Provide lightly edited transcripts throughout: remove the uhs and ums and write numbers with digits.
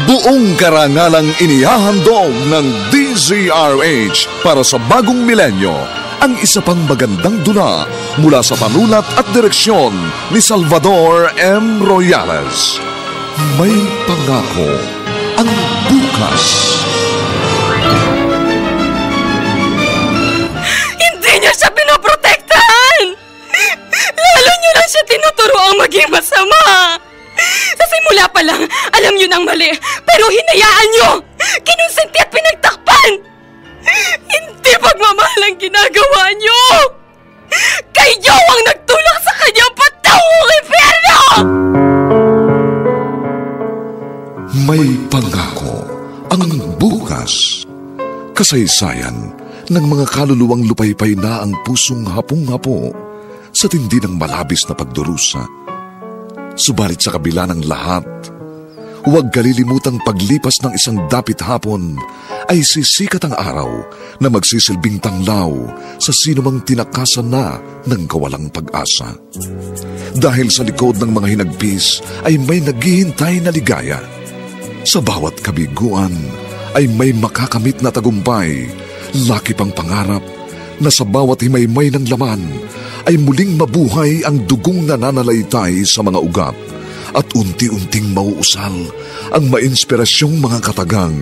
Buong karangalang inihahandog ng DZRH para sa bagong milenyo ang isa pang magandang dula mula sa panulat at direksyon ni Salvador M. Royales. May pangako ang bukas. Hindi niyo siya pinoprotektahan! Lalo niyo lang siya tinuturo ang maging masama! Sa simula pa lang, alam niyo nang mali, pero hinayaan niyo! Kinonsenti at pinagtakpan! Hindi pagmamahal ang ginagawa niyo! Kayo ang nagtulak sa kanyang patawang impyerno! May pangako ang bukas. Kasaysayan ng mga kaluluwang lupaypay na ang pusong hapong-hapo sa tindi ng malabis na pagdurusa. Subalit sa kabila ng lahat, huwag kalilimutang paglipas ng isang dapit hapon ay sisikat ang araw na magsisilbing tanglaw sa sinumang tinakasan na ng kawalang pag-asa. Dahil sa likod ng mga hinagpis ay may naghihintay na ligaya. Sa bawat kabiguan ay may makakamit na tagumpay, laki pang pangarap na sa bawat himaymay ng laman ay muling mabuhay ang dugong nananalaytay sa mga ugat at unti-unting mauusal ang mainspirasyong mga katagang.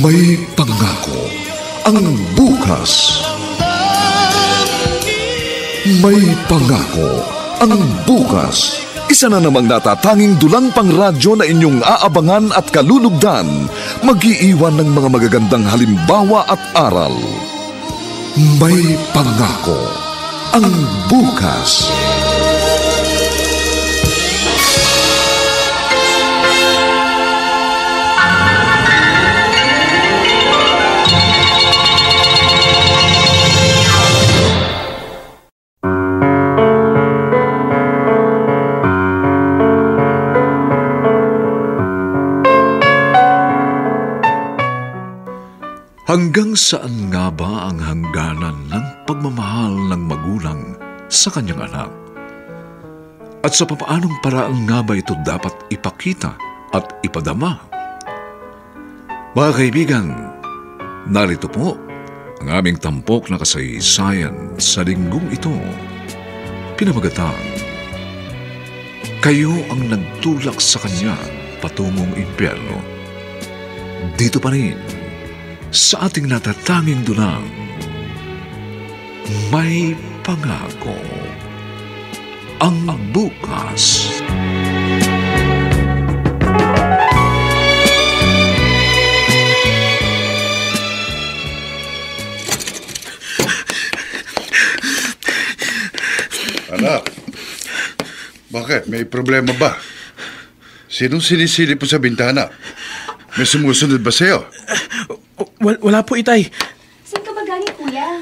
May pangako ang bukas. May pangako ang bukas. Isa na namang natatanging dulang pangradyo na inyong aabangan at kalulugdan, mag-iiwan ng mga magagandang halimbawa at aral. May pangako ang bukas. Hanggang saan nga ba ang hangganan ng pagmamahal ng magulang sa kanyang anak? At sa papaanong paraan nga ba ito dapat ipakita at ipadama? Mga kaibigan, narito po ang aming tampok na kasaysayan sa linggong ito. Pinamagatang, kayo ang nagtulak sa kanya patungong impyerno. Dito pa rin, sa ating natatanging dulang, may pangako ang bukas. Anak, bakit? May problema ba? Sinong sinisilip po sa bintana? May sumusunod ba sa'yo? Wala po, Itay. Saan ka ba galing, Kuya?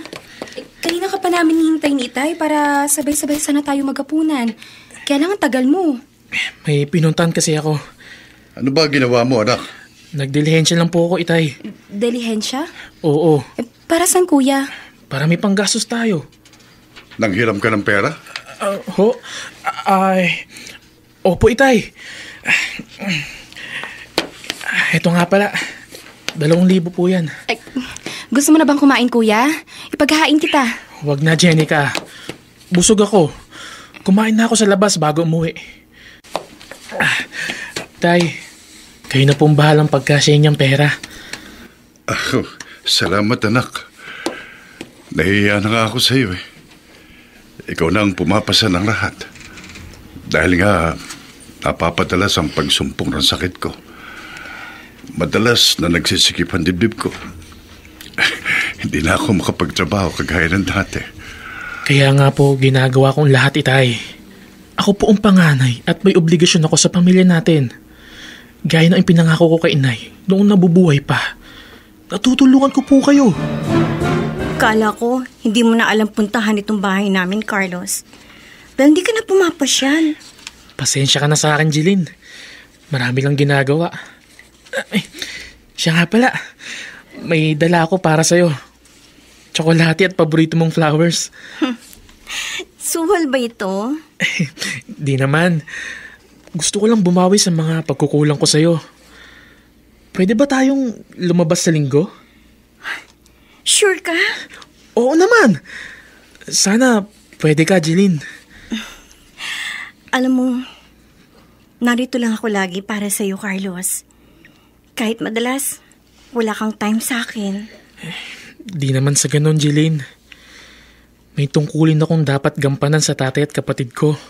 Kanina ka pa namin hihintay ni Itay para sabay-sabay sana tayo magapunan. Kaya lang ang tagal mo. May pinuntahan kasi ako. Ano ba ginawa mo, anak? Nagdilihensya lang po ako, Itay. Dilihensya? Oo. Para saan, Kuya? Para may panggastos tayo. Nanghiram ka ng pera? Opo, Itay. Ito nga pala. 2,000 po yan. Ay, gusto mo na bang kumain, Kuya? Ipaghahain kita. Huwag na, Jenica. Busog ako. Kumain na ako sa labas bago umuwi. Tay, kayo na pong bahalang pagkasya niyang pera. Salamat, anak. Nahihiya na nga ako sa iyo eh. Ikaw na ang pumapasa ng lahat. Dahil nga, napapadalas ang pagsumpong ng sakit ko. Madalas na nagsisikip ang dibdib ko. Hindi na ako makapagtrabaho kagaya ng dati. Kaya nga po, ginagawa kong lahat, Itay. Ako po ang panganay at may obligasyon ako sa pamilya natin. Gaya ng pinangako ko kay Inay noong nabubuhay pa. Natutulungan ko po kayo. Kala ko, hindi mo na alam puntahan itong bahay namin, Carlos. Dahil hindi ka na pumapasyal. Pasensya ka na sa akin, Jeline. Marami lang ginagawa. Siya nga pala. May dala ako para sa'yo. Tsokolate at paborito mong flowers. Suhol ba ito? Di naman. Gusto ko lang bumawi sa mga pagkukulang ko sa'yo. pwede ba tayong lumabas sa linggo? Sure ka? Oo naman. Sana pwede ka, Jeline. Alam mo, narito lang ako lagi para sa iyo, Carlos. Kahit madalas, wala kang time sa akin. Di naman sa ganun, Jeline. May tungkulin akong dapat gampanan sa tatay at kapatid ko.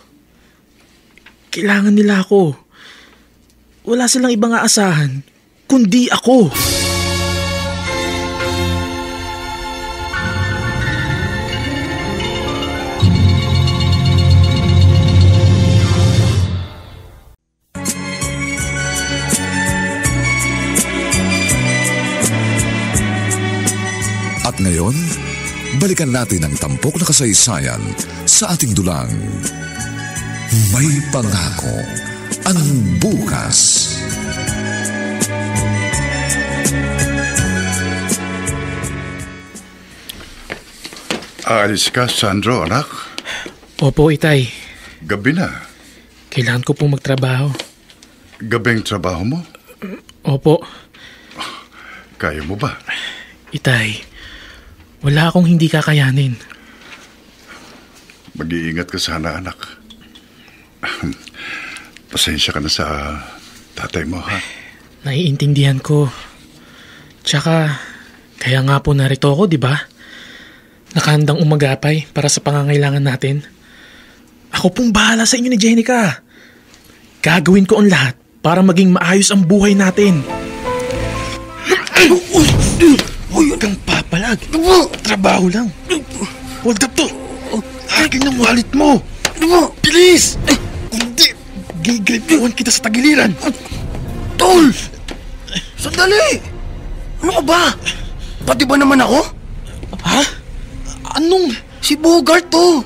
Kailangan nila ako. Wala silang ibang aasahan, kundi ako. At ngayon, balikan natin ang tampok na kasaysayan sa ating dulang. May pangako ang bukas. Aalis ka, Sandro, anak? Opo, Itay. Gabi na. Kailangan ko pong magtrabaho. Gabing trabaho mo? Opo. Kaya mo ba? Itay, wala akong hindi kakayanin. Mag-iingat ka sana, anak. Pasensya ka na sa tatay mo, ha? Naiintindihan ko. Tsaka, kaya nga po narito ako, di ba? Nakahandang umagapay para sa pangangailangan natin. Ako pong bahala sa inyo ni Jenica. Gagawin ko ang lahat para maging maayos ang buhay natin. Huwag kang papalag. Trabaho lang. Hold up to. Akin ang wallet mo. Bilis! Hindi. Gigripiwan kita sa tagiliran. Tol! Sandali! Ano ka ba? Pati ba naman ako? Ha? Anong? Si Bogart to.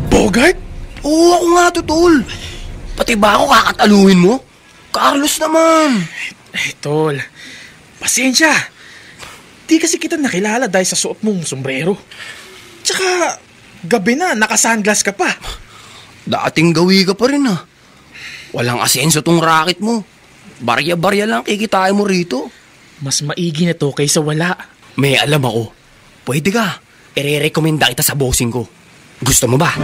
Bogart? Oo, ako nga to, Tol. Pati ba ako kakataluhin mo? Carlos naman. Tol. Pasensya. Di kasi kita nakilala dahil sa suot mong sombrero. Tsaka, gabi na, naka-sunglass ka pa. Dating gawi ka pa rin, ha. Walang asenso tong racket mo. Barya-barya lang kikitain mo rito. Mas maigi na to kaysa wala. May alam ako. Pwede ka. Ire-recommenda kita sa bossing ko. Gusto mo ba?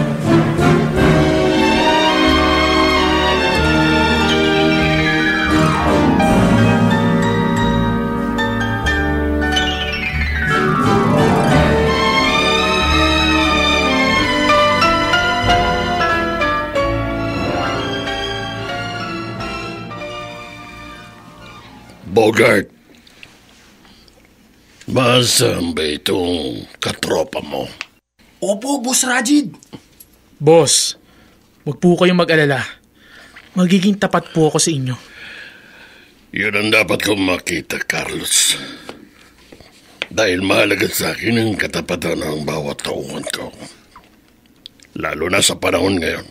Bogart, masaan ba itong katropa mo? Opo, Boss Rajid. Boss, huwag po kayong mag-alala. Magiging tapat po ako sa inyo. Yun ang dapat kong makita, Carlos. Dahil mahalaga sa akin ang katapatan ng bawat tauhan ko. Lalo na sa panahon ngayon.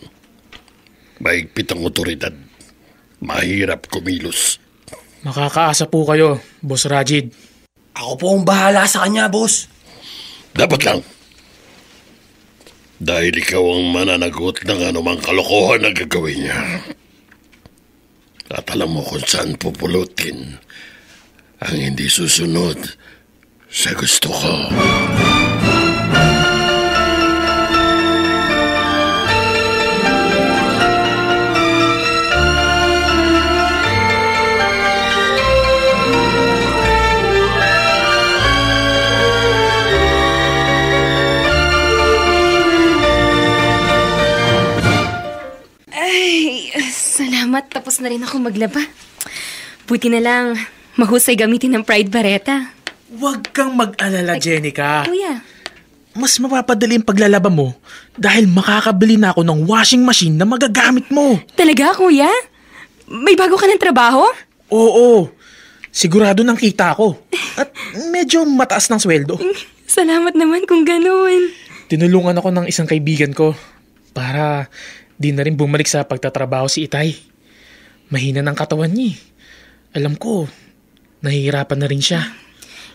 Mahigpit ang otoridad. Mahirap kumilos. Makakaasa po kayo, Boss Rajid. Ako po ang bahala sa kanya, boss. Dapat lang. Dahil ikaw ang mananagot ng anumang kalokohan na gagawin niya. At alam mo kung saan pupulutin ang hindi susunod sa gusto ko. Salamat, tapos na rin ako maglaba. Buti na lang, mahusay gamitin ng Pride Barretta. Huwag kang mag-alala, Jenica. Kuya. Mas mapapadali ang paglalaba mo dahil makakabili na ako ng washing machine na magagamit mo. Talaga, kuya? May bago ka ng trabaho? Oo. Sigurado nang kita ako. At medyo mataas ng sweldo. Salamat naman kung ganun. Tinulungan ako ng isang kaibigan ko para di na rin bumalik sa pagtatrabaho si Itay. Mahina ng katawan niya. Alam ko, nahihirapan na rin siya.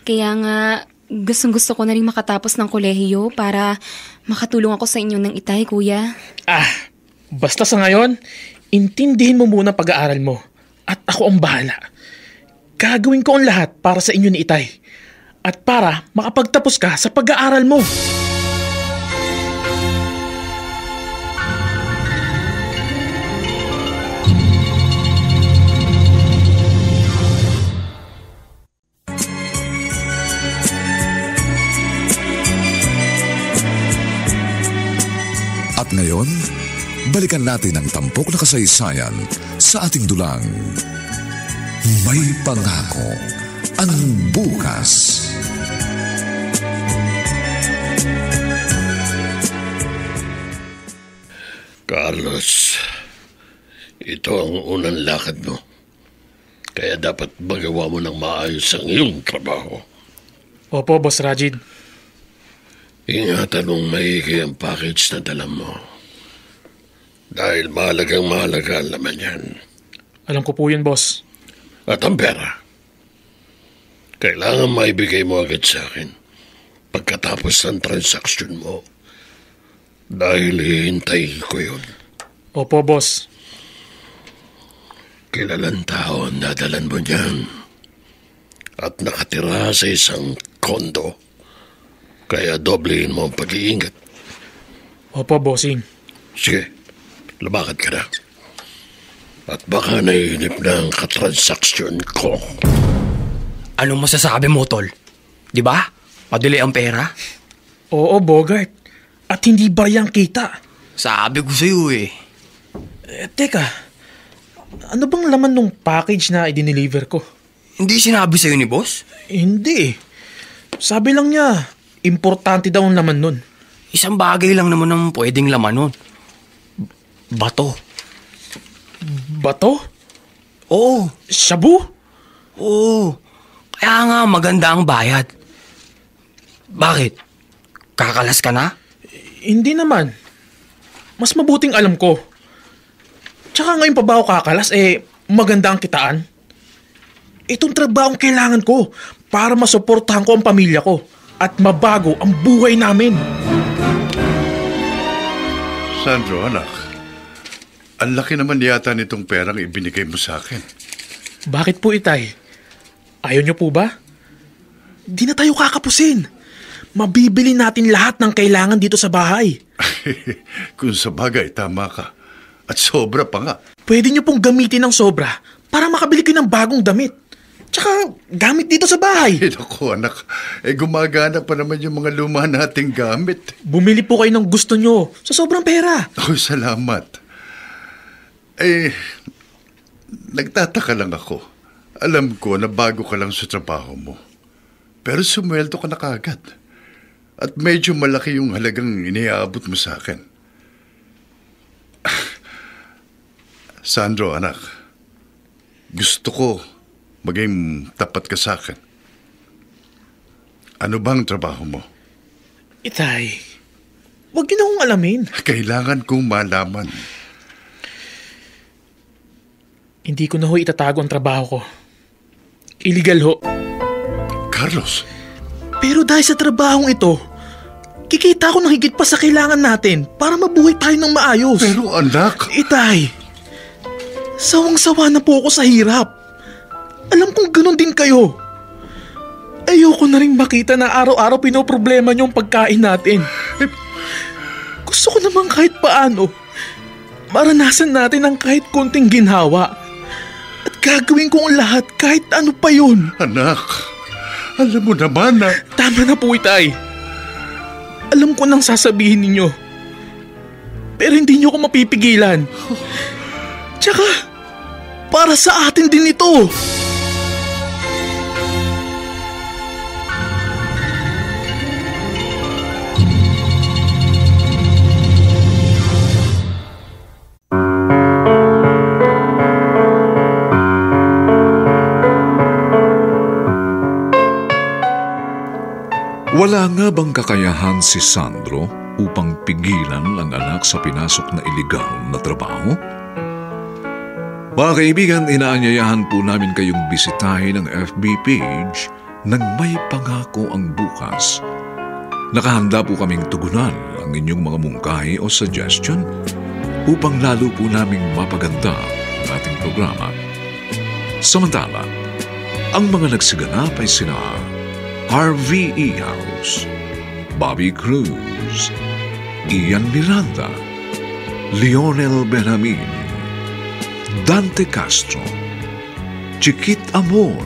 Kaya nga, gustong-gusto ko na rin makatapos ng kolehiyo para makatulong ako sa inyo ng Itay, kuya. Basta sa ngayon, intindihin mo muna pag-aaral mo. At ako ang bahala. Gagawin ko ang lahat para sa inyo ni Itay. At para makapagtapos ka sa pag-aaral mo. At ngayon, balikan natin ang tampok na kasaysayan sa ating dulang. May pangako ang bukas. Carlos, ito ang unang lakad mo. Kaya dapat magawa mo ng maayos ang iyong trabaho. Opo, Boss Rajid. Ingatan mong maigi ang package na dala mo. Dahil mahalaga ang laman yan. Alam ko po yun, Boss. At ang pera. Kailangan maibigay mo agad sa akin pagkatapos ng transaksyon mo. Dahil hihintayin ko yun. Opo, Boss. Kilalang tao ang dadalan mo niyan. At nakatira sa isang kondo. Kaya doblehin mo ang pag-iingat. Opo, Bossing. Sige, lumakad ka na. At baka naiinip na ang katransaksyon ko. Anong masasabi mo, Tol? Di ba? Madali ang pera? Oo, Bogart. At hindi bariyang kita. Sabi ko sa'yo eh. Teka, ano bang laman nung package na i-deliver ko? Hindi sinabi sa'yo ni Boss? Hindi. Sabi lang niya, importante daw ang laman nun. Isang bagay lang naman ang pwedeng laman nun. Bato. Bato? Oo. Shabu? Oo. Kaya nga maganda ang bayad. Bakit? Kakalas ka na? Hindi naman. Mas mabuting alam ko. Tsaka ngayon pa ba ako kakalas, maganda ang kitaan? Itong trabaho ang kailangan ko para masuportahan ko ang pamilya ko at mabago ang buhay namin. Sandro, anak. Ang laki naman yata nitong perang ibinigay mo sa akin. Bakit po, Itay? Ayaw niyo po ba? Di na tayo kakapusin. Mabibili natin lahat ng kailangan dito sa bahay. Kung sa bagay, tama ka. At sobra pa nga. Pwede niyo pong gamitin ng sobra para makabili kayo ng bagong damit. Tsaka gamit dito sa bahay. Naku, anak. Gumagana pa naman yung mga luma nating gamit. Bumili po kayo ng gusto niyo sa sobrang pera. Salamat. Nagtataka lang ako. Alam ko na bago ka lang sa trabaho mo. Pero sumweldo ka na kaagad. At medyo malaki yung halagang iniaabot mo sa akin. Sandro, anak. Gusto ko maging tapat ka sa akin. Ano bang trabaho mo? Itay, huwag niyo na akong alamin. Kailangan kong malaman. Hindi ko na ho itatago ang trabaho ko. Illegal ho. Carlos. Pero dahil sa trabahong ito, kikita ko ng higit pa sa kailangan natin para mabuhay tayo ng maayos. Pero anak... Itay, sawang-sawa na po ako sa hirap. Alam kong ganun din kayo. Ayoko na rin makita na araw-araw pinoproblema niyo ang pagkain natin. Gusto ko naman kahit paano, maranasan natin ang kahit konting ginhawa. At gagawin ko ang lahat kahit ano pa yun. Anak, alam mo naman na... Tama na po, Itay. Alam ko nang sasabihin ninyo. Pero hindi niyo ako mapipigilan. Tsaka, para sa atin din ito. Wala nga bang kakayahan si Sandro upang pigilan ang anak sa pinasok na iligal na trabaho? Mga kaibigan, inaanyayahan po namin kayong bisitahin ang FB page ng May Pangako ang Bukas. Nakahanda po kaming tugunan ang inyong mga mungkahi o suggestion upang lalo po naming mapaganda ang ating programa. Samantala, Ang mga nagsiganap ay sina Harvey Ehouse, Bobby Cruz, Ian Miranda, Lionel Benjamin, Dante Castro, Chiquit Amor,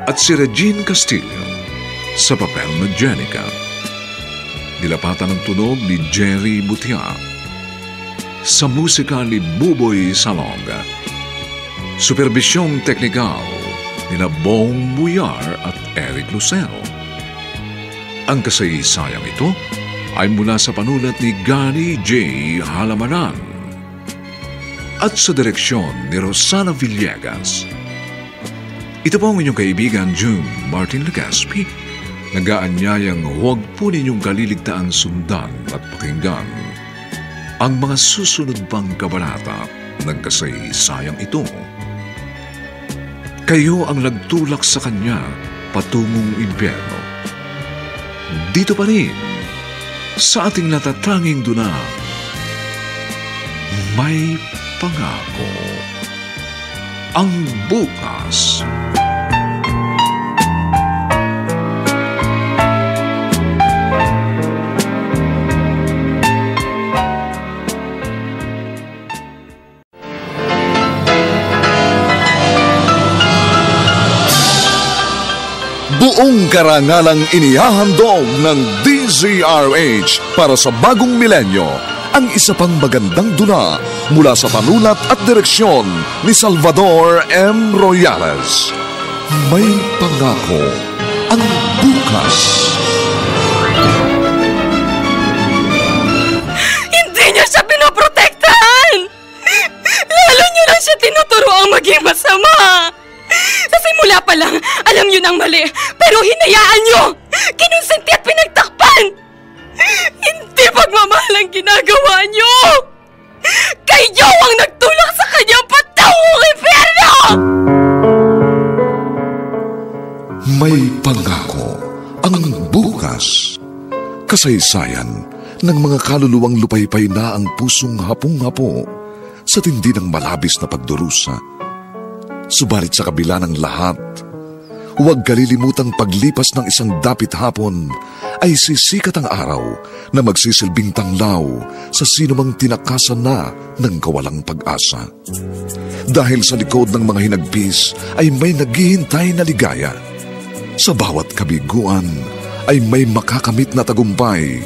at si Regine Castillo sa papel na Jenica. Nilapatan ng tunog ni Jerry Butia. Sa musika ni Buboy Salonga. Superbisyong teknikal ni Bong Buyar at Eric Lucero. Ang kasaysayang ito ay mula sa panulat ni Gani J. Halamaran at sa direksyon ni Rosana Villegas. Ito po ang inyong kaibigan June Martin Legaspi, nag-aanyayang huwag po ninyong kaliligtaan sundan at pakinggan ang mga susunod pang kabanata ng kasaysayang ito. Kayo ang nagtulak sa kanya patungong impyerno. Dito pa rin, sa ating natatanging dunang, may pangako ang bukas. Buong karangalang inihahandog ng DZRH para sa bagong milenyo ang isa pang magandang dula mula sa panulat at direksyon ni Salvador M. Royales. May pangako ang bukas. Hindi niya siya pinoprotektahan! Lalo niyo lang siya tinuturoang maging masama! Sa simula pa lang, alam niyo nang mali, pero hinayaan niyo! Kinonsinti at pinagtakpan! Hindi pagmamahal ang ginagawa niyo! Kayo ang nagtulak sa kanyang patawong impyerno! May pangako ang bukas. Kasaysayan ng mga kaluluwang lupaypay na ang pusong hapong-hapo sa tindi ng malabis na pagdurusa. Subalit sa kabila ng lahat, huwag kalilimutang paglipas ng isang dapit hapon ay sisikat ang araw na magsisilbing tanglaw sa sinumang tinakasan na ng kawalang pag-asa. Dahil sa likod ng mga hinagpis ay may naghihintay na ligaya. Sa bawat kabiguan ay may makakamit na tagumpay,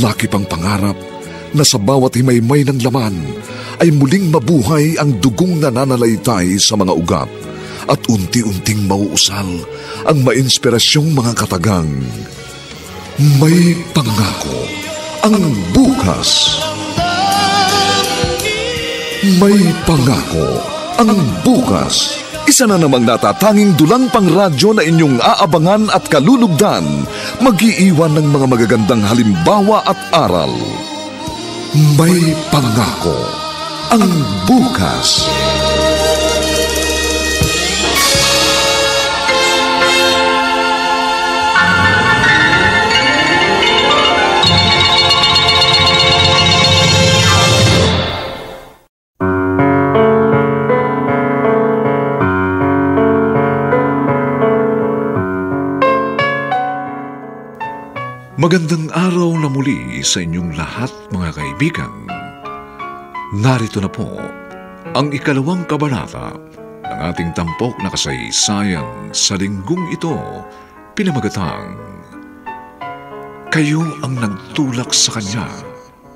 laki pang pangarap na sa bawat himaymay ng laman ay muling mabuhay ang dugong nananalaytay sa mga ugat at unti-unting mauusal ang mainspirasyong mga katagang. May pangako ang bukas. May pangako ang bukas. Isa na namang natatanging dulang pangradyo na inyong aabangan at kalulugdan, mag-iiwan ng mga magagandang halimbawa at aral. May pangako ang bukas. Magandang araw na muli sa inyong lahat, mga kaibigan. Narito na po ang ikalawang kabanata ng ating tampok na kasaysayan sa linggong ito, pinamagatang Kayo ang nagtulak sa kanya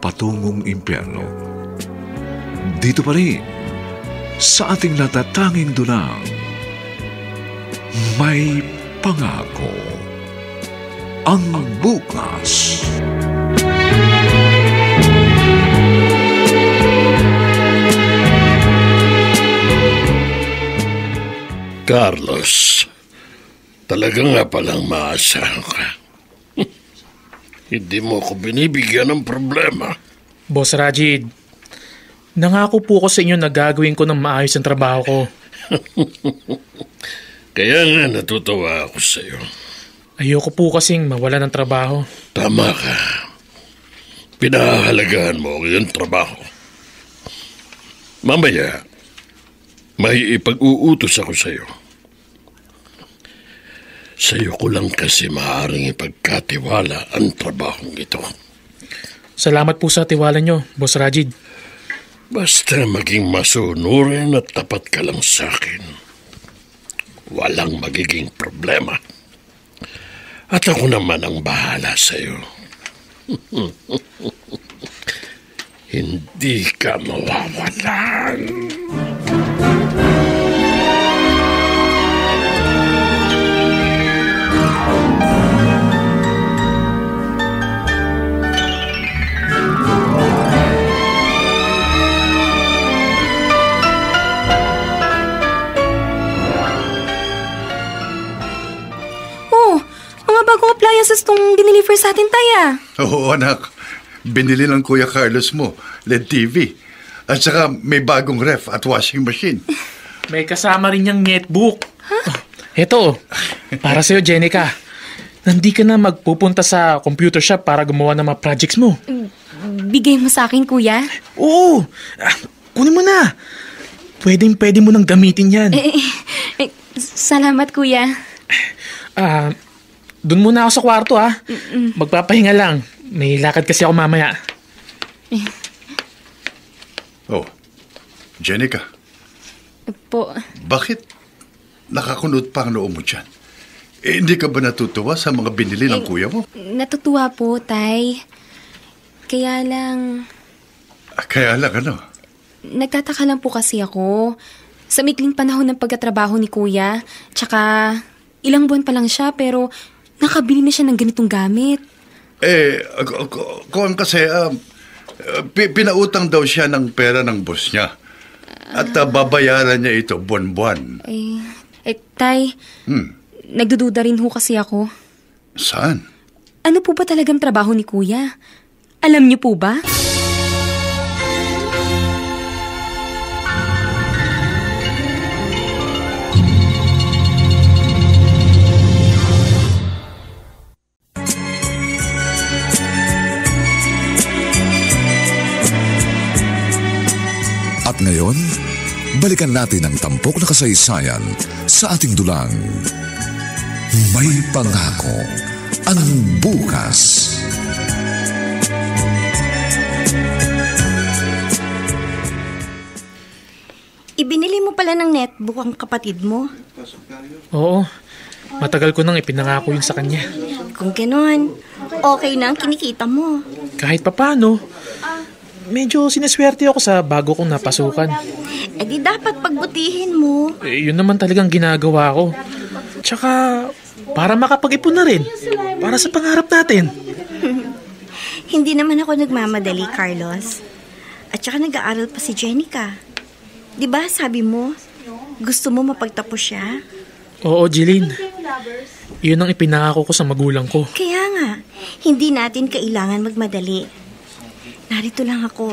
patungong impyerno. Dito pa rin sa ating natatanging dunang, may pangako ang bukas. Carlos, talaga nga palang maasahan ka. Hindi mo ako binibigyan ng problema. Boss Rajid, nangako po ko sa inyo na gagawin ko ng maayos ang trabaho ko. Kaya nga natutuwa ako sa iyo. Ayoko po kasing mawala ng trabaho. Tama ka. Pinahahalagahan mo ang iyong trabaho. Mamaya, may ipag-uutos ako sa iyo. Sa'yo ko lang kasi maaaring ipagkatiwala ang trabahong ito. Salamat po sa tiwala nyo, Boss Rajid. Basta maging masunurin at tapat ka lang sa akin. Walang magiging problema. At ako naman ang bahala sa'yo. Hindi ka mawawalan. Bagong appliances tong dineliver sa atin, Taya. Oo, anak. Binili ng Kuya Carlos mo, LED TV. At saka may bagong ref at washing machine. May kasama rin niyang netbook. Eto, para sa'yo, Jenica. Nandi ka na magpupunta sa computer shop para gumawa ng mga projects mo. Bigay mo sa akin, Kuya. Oo, kunin mo na. Pwede mo nang gamitin yan. Salamat, Kuya. Doon muna ako sa kwarto, ha? Magpapahinga lang. May lakad kasi ako mamaya. Oh, Jenica. Po. Bakit nakakunot pa ang noo mo dyan? Hindi ka ba natutuwa sa mga binili ng kuya mo? Natutuwa po, Tay. Kaya lang... Kaya lang ano? Nagtataka lang po kasi ako. Sa mikling panahon ng pagkatrabaho ni Kuya, tsaka ilang buwan pa lang siya pero... nakabili na siya ng ganitong gamit. Kung kasi, pinautang daw siya ng pera ng boss niya. At babayaran niya ito buwan-buwan. Tay, nagdududa rin ho kasi ako. Saan? Ano po ba talagang trabaho ni Kuya? Alam niyo po ba? At ngayon, balikan natin ang tampok na kasaysayan sa ating dulang. May pangako ang bukas. Ibinili mo pala ng netbook ang kapatid mo? Oo, matagal ko nang ipinangako yun sa kanya. Kung gano'n, okay na ang kinikita mo. Kahit papano, medyo sineswerte ako sa bago kong napasukan. Di dapat pagbutihin mo. Yun naman talagang ginagawa ko. Tsaka, para makapag-ipon na rin. Para sa pangarap natin. Hindi naman ako nagmamadali, Carlos. At saka nag-aaral pa si Jenica. Di ba sabi mo, gusto mo mapagtapos siya? Oo, Jeline. Yun ang ipinangako ko sa magulang ko. Kaya nga, hindi natin kailangan magmadali. Narito lang ako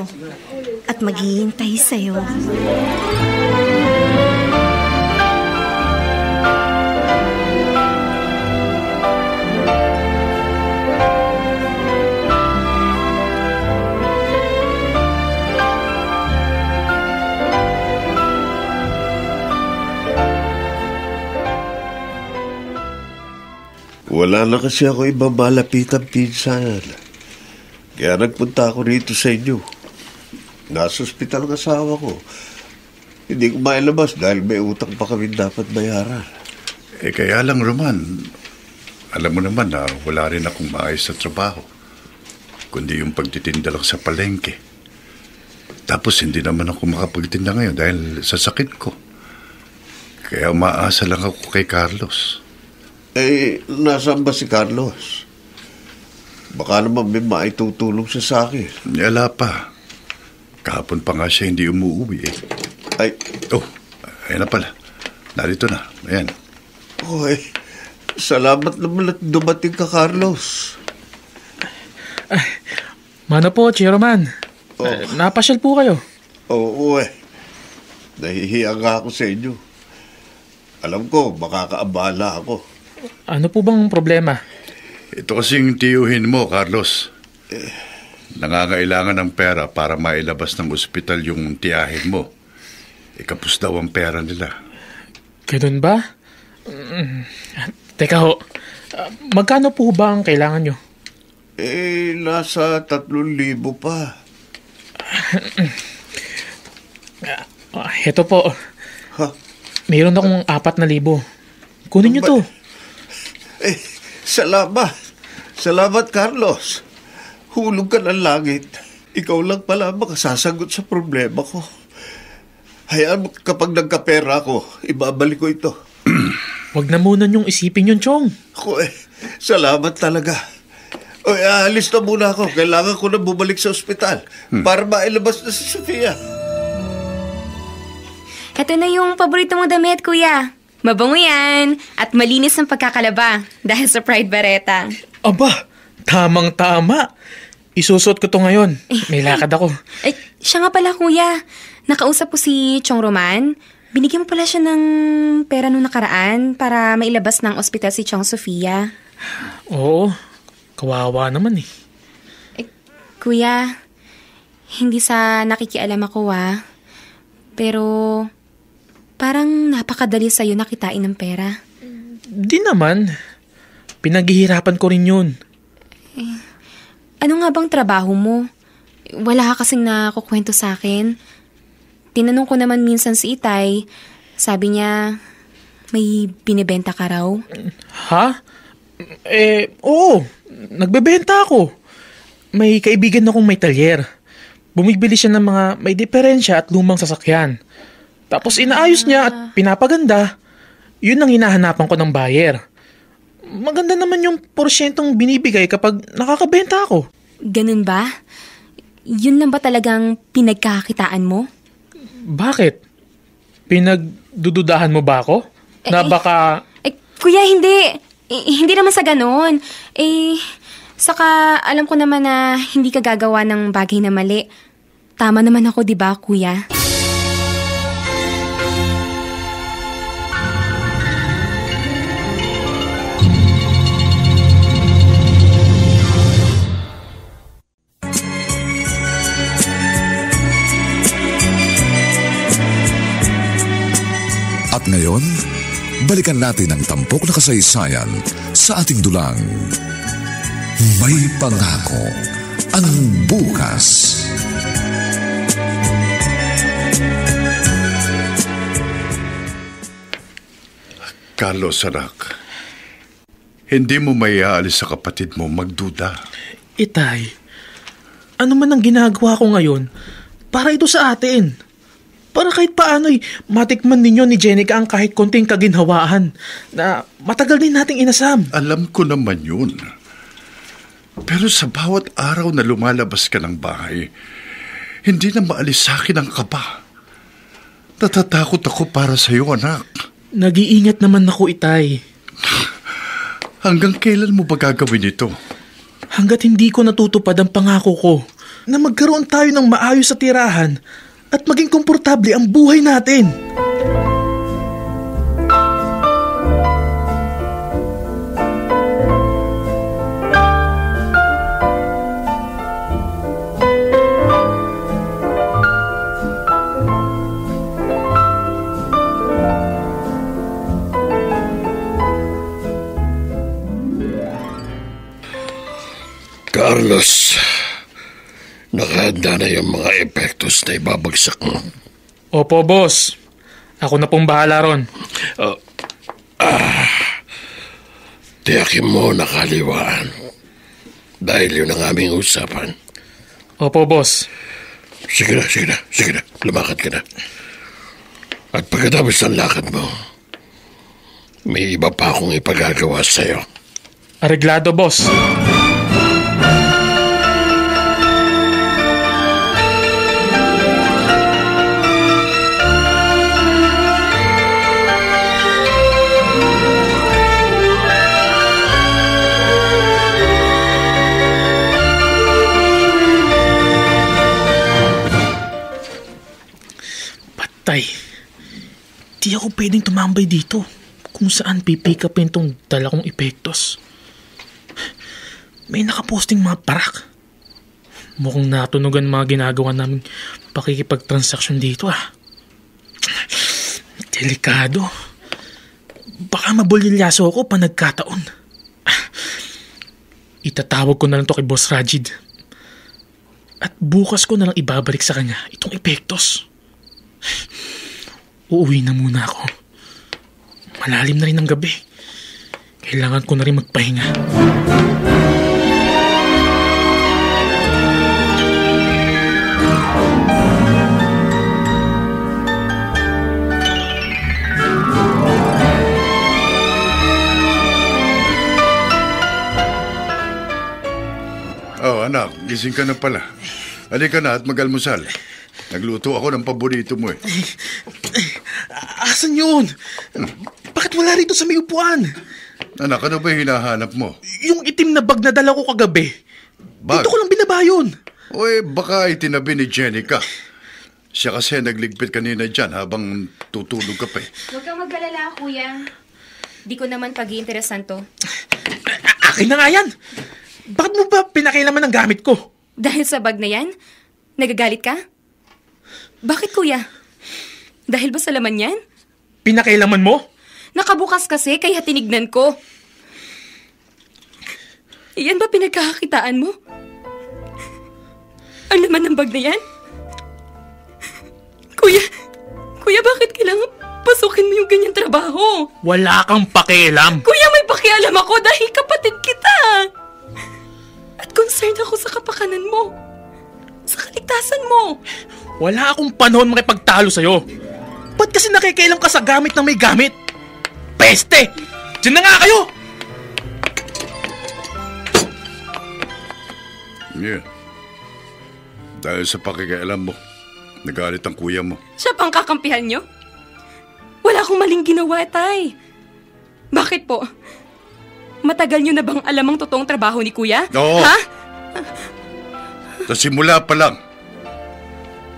at maghihintay sa'yo. Wala na kasi ako ibang malapitan pinsan. Kaya nagpunta ako rito sa inyo. Nasa ospital ang asawa ko. Hindi ko mailabas dahil may utang pa kami dapat bayaran. Kaya lang, Roman, alam mo naman na wala rin akong maayos sa trabaho. Kundi yung pagtitinda lang sa palengke. Tapos hindi naman ako makapagtinda ngayon dahil sa sakit ko. Kaya umaasa lang ako kay Carlos. Nasaan ba si Carlos? Baka naman may maitutulong siya sa akin. Wala pa. Kahapon pa nga siya hindi umuwi ayan na pala. Narito na. Ayan. Salamat naman at dumating ka, Carlos. Mano po, Chiroman. Napasyal po kayo. Oo, nahihiya nga ako sa inyo. Alam ko, makakaabala ako. Ano po bang problema? Ito kasing tiyuhin mo, Carlos. Nangangailangan ng pera para mailabas ng ospital yung tiyahin mo. Kapos daw ang pera nila. Ganun ba? Teka ho, magkano po ba ang kailangan nyo? Nasa 3,000 pa. Heto po. Ha? Mayroon akong 4,000. Kunin nyo to. Salamat. Salamat, Carlos. Hulog ka ng langit. Ikaw lang pala makasasagot sa problema ko. Hayaan mo, kapag nagkapera ako, ibabalik ko ito. Huwag na muna niyong isipin yun, Chong. Ako salamat talaga. Alis na muna ako. Kailangan ko na bumalik sa ospital para mailabas na si Sofia. Ito na yung paborito mong damit, kuya. Mabango yan at malinis ang pagkakalaba dahil sa Pride Beretta. Aba, tamang-tama. Isusot ko to ngayon. May lakad ako. Siya nga pala, kuya. Nakausap ko si Chong Roman. Binigyan mo pala siya ng pera nung nakaraan para mailabas ng ospital si Chong Sofia. Oo, kawawa naman eh. Kuya, hindi sa nakikialam ako pero parang napakadali sa'yo nakitain ng pera. Di naman. Pinaghihirapan ko rin yun. Ano nga bang trabaho mo? Wala ka kasing nakukwento sa akin. Tinanong ko naman minsan si Itay. Sabi niya, may binibenta ka raw. Ha? Oo. Nagbebenta ako. May kaibigan akong may talyer. Bumibili siya ng mga may diferensya at lumang sasakyan. Tapos inaayos niya at pinapaganda. Yun ang hinahanapan ko ng buyer. Maganda naman yung porsyentong binibigay kapag nakakabenta ako. Ganun ba? Yun lang ba talagang pinagkakakitaan mo? Bakit? Pinagdududahan mo ba ako? Na baka... Kuya, hindi. Hindi naman sa ganon. Saka alam ko naman na hindi ka gagawa ng bagay na mali. Tama naman ako, di ba, kuya? At ngayon, balikan natin ang tampok na kasaysayan sa ating dulang. May pangako ang bukas. Carlos, anak, hindi mo maiaalis sa kapatid mo magduda. Itay, ano man ang ginagawa ko ngayon, para ito sa atin. Para kahit paano'y matikman ninyo ni Jenica ang kahit konting kaginhawaan na matagal din nating inasam. Alam ko naman yun. Pero sa bawat araw na lumalabas ka ng bahay, hindi na maalis sa akin ang kaba. Natatakot ako para sa iyo, anak. Nag-iingat naman ako, Itay. Hanggang kailan mo ba gagawin ito? Hanggat hindi ko natutupad ang pangako ko na magkaroon tayo ng maayos sa tirahan at maging komportable ang buhay natin. Carlos, nakahanda na yung mga epektos na ibabagsak mo. Opo, boss. Ako na pong bahala ron. Tiyakin mo nakaliwaan. Dahil yun ang aming usapan. Opo, boss. Sige na. Lumakad ka na. At pagkatapos ng lakad mo, may iba pa akong ipagagawa sa'yo. Areglado, boss. Patay. Di ako pwedeng tumambay dito kung saan pipick upin tong dala kong epektos. May nakaposting mga parak. Mukhang natunugan mga ginagawa naming pakikipagtransaksyon dito. Delikado. Baka mabulilyaso ako pa nagkataon. Itatawag ko na lang to kay Boss Rajid. At bukas ko na lang ibabalik sa kanya itong epektos. Uuwi na muna ako. Malalim na rin ang gabi. Kailangan ko na rin magpahinga. Oh, anak, gising ka na pala. Halika na at mag-almusal. Nagluto ako ng paborito mo eh. Asan yun? Bakit wala rito sa may upuan? Anak, ano ba yung hinahanap mo? Yung itim na bag na dala ko kagabi. Bag? Dito ko lang binaba yun. O baka itinabi ni Jenica. Siya kasi nagligpit kanina dyan habang tutulog ka pa eh. Huwag kang mag-alala, kuya. Di ko naman pag-iinteresan to. Akin na nga yan. Bakit mo ba pinakailaman ng gamit ko? Dahil sa bag na yan? Nagagalit ka? Bakit, kuya? Dahil ba sa laman yan? Pinakailaman mo? Nakabukas kasi, kaya tinignan ko. Iyan ba pinagkakakitaan mo? Ang laman ng bag na yan? Kuya, bakit kailangan pasukin mo yung ganyang trabaho? Wala kang pakialam. Kuya, may pakialam ako dahil kapatid kita. At concerned ako sa kapakanan mo. Sa kaligtasan mo. Wala akong panahon makipagtalo sa'yo. Ba't kasi nakikialam ka sa gamit ng may gamit? Peste! Diyan na nga kayo! Yeah. Dahil sa pakikialam mo, nagalit ang kuya mo. Siya pang kakampihan nyo? Wala akong maling ginawa, tay. Bakit po? Matagal nyo na bang alam ang totoong trabaho ni kuya? Oo. Ha? Sa simula pa lang,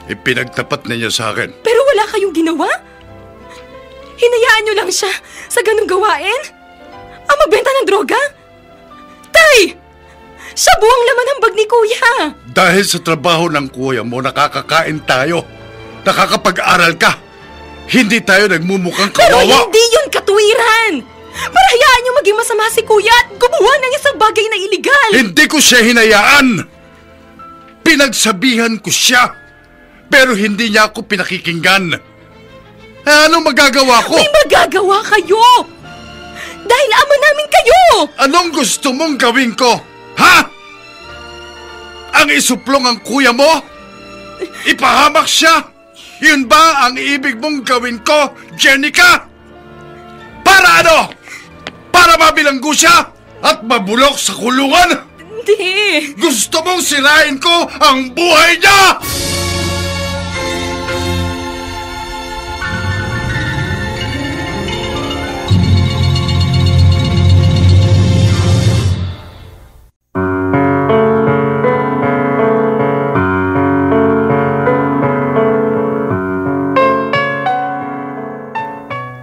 ipinagtapat na niya sa akin. Pero wala kayong ginawa? Hinayaan nyo lang siya sa ganung gawain? Ang magbenta ng droga? Tay! Siya buwang laman ng bag ni kuya. Dahil sa trabaho ng kuya mo, nakakakain tayo. Nakakapag-aral ka. Hindi tayo nagmumukhang kawawa. Pero hindi yun katuwiran! Para hayaan niyo maging masama si kuya at gumawa ng isang bagay na iligal! Hindi ko siya hinayaan! Pinagsabihan ko siya! Pero hindi niya ako pinakikinggan. Anong magagawa ko? May magagawa kayo! Dahil ama namin kayo! Anong gusto mong gawin ko? Ha? Ang isuplong ang kuya mo? Ipahamak siya? Yun ba ang ibig mong gawin ko, Jenica? Para ano? Para mabilanggo siya at mabulok sa kulungan? Hindi. Gusto mong sirain ko ang buhay niya?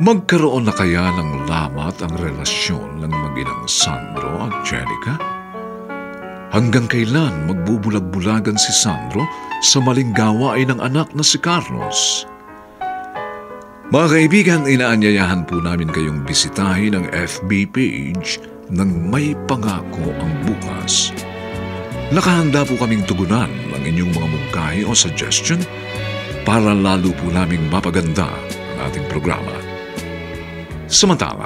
Magkaroon na kaya ng lamat ang relasyon ng mag-inang Sandro at Jenica? Hanggang kailan magbubulag-bulagan si Sandro sa maling gawain ng anak na si Carlos? Mga kaibigan, inaanyayahan po namin kayong bisitahin ang FB page ng May Pangako ang Bukas. Nakahanda po kaming tugunan ang inyong mga mungkahi o suggestion para lalo po naming mapaganda ang ating programa. Samantala,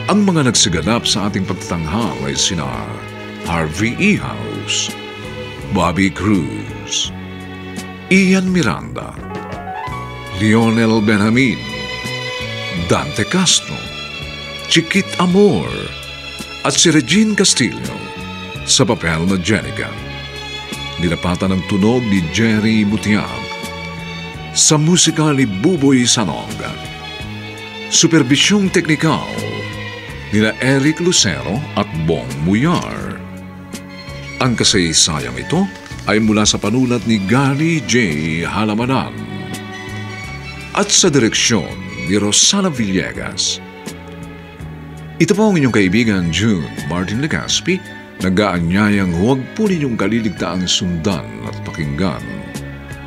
ang mga nagsiganap sa ating pagtatanghal ay sina Harvey E. House, Bobby Cruz, Ian Miranda, Lionel Benjamin, Dante Castro, Chiquit Amor, at si Regine Castillo sa papel na Jenica. Nilapatan ng tunog ni Jerry Butiag, sa musika ni Buboy Sanog. Superbisyong teknikal nila Eric Lucero at Bong Muyar. Ang kasaysayang ito ay mula sa panulat ni Gary J. Halamanan at sa direksyon ni Rosana Villegas. Ito po ang inyong kaibigan June Martin Legaspi, nag-aanyayang huwag po ninyong kaliligtaang sundan at pakinggan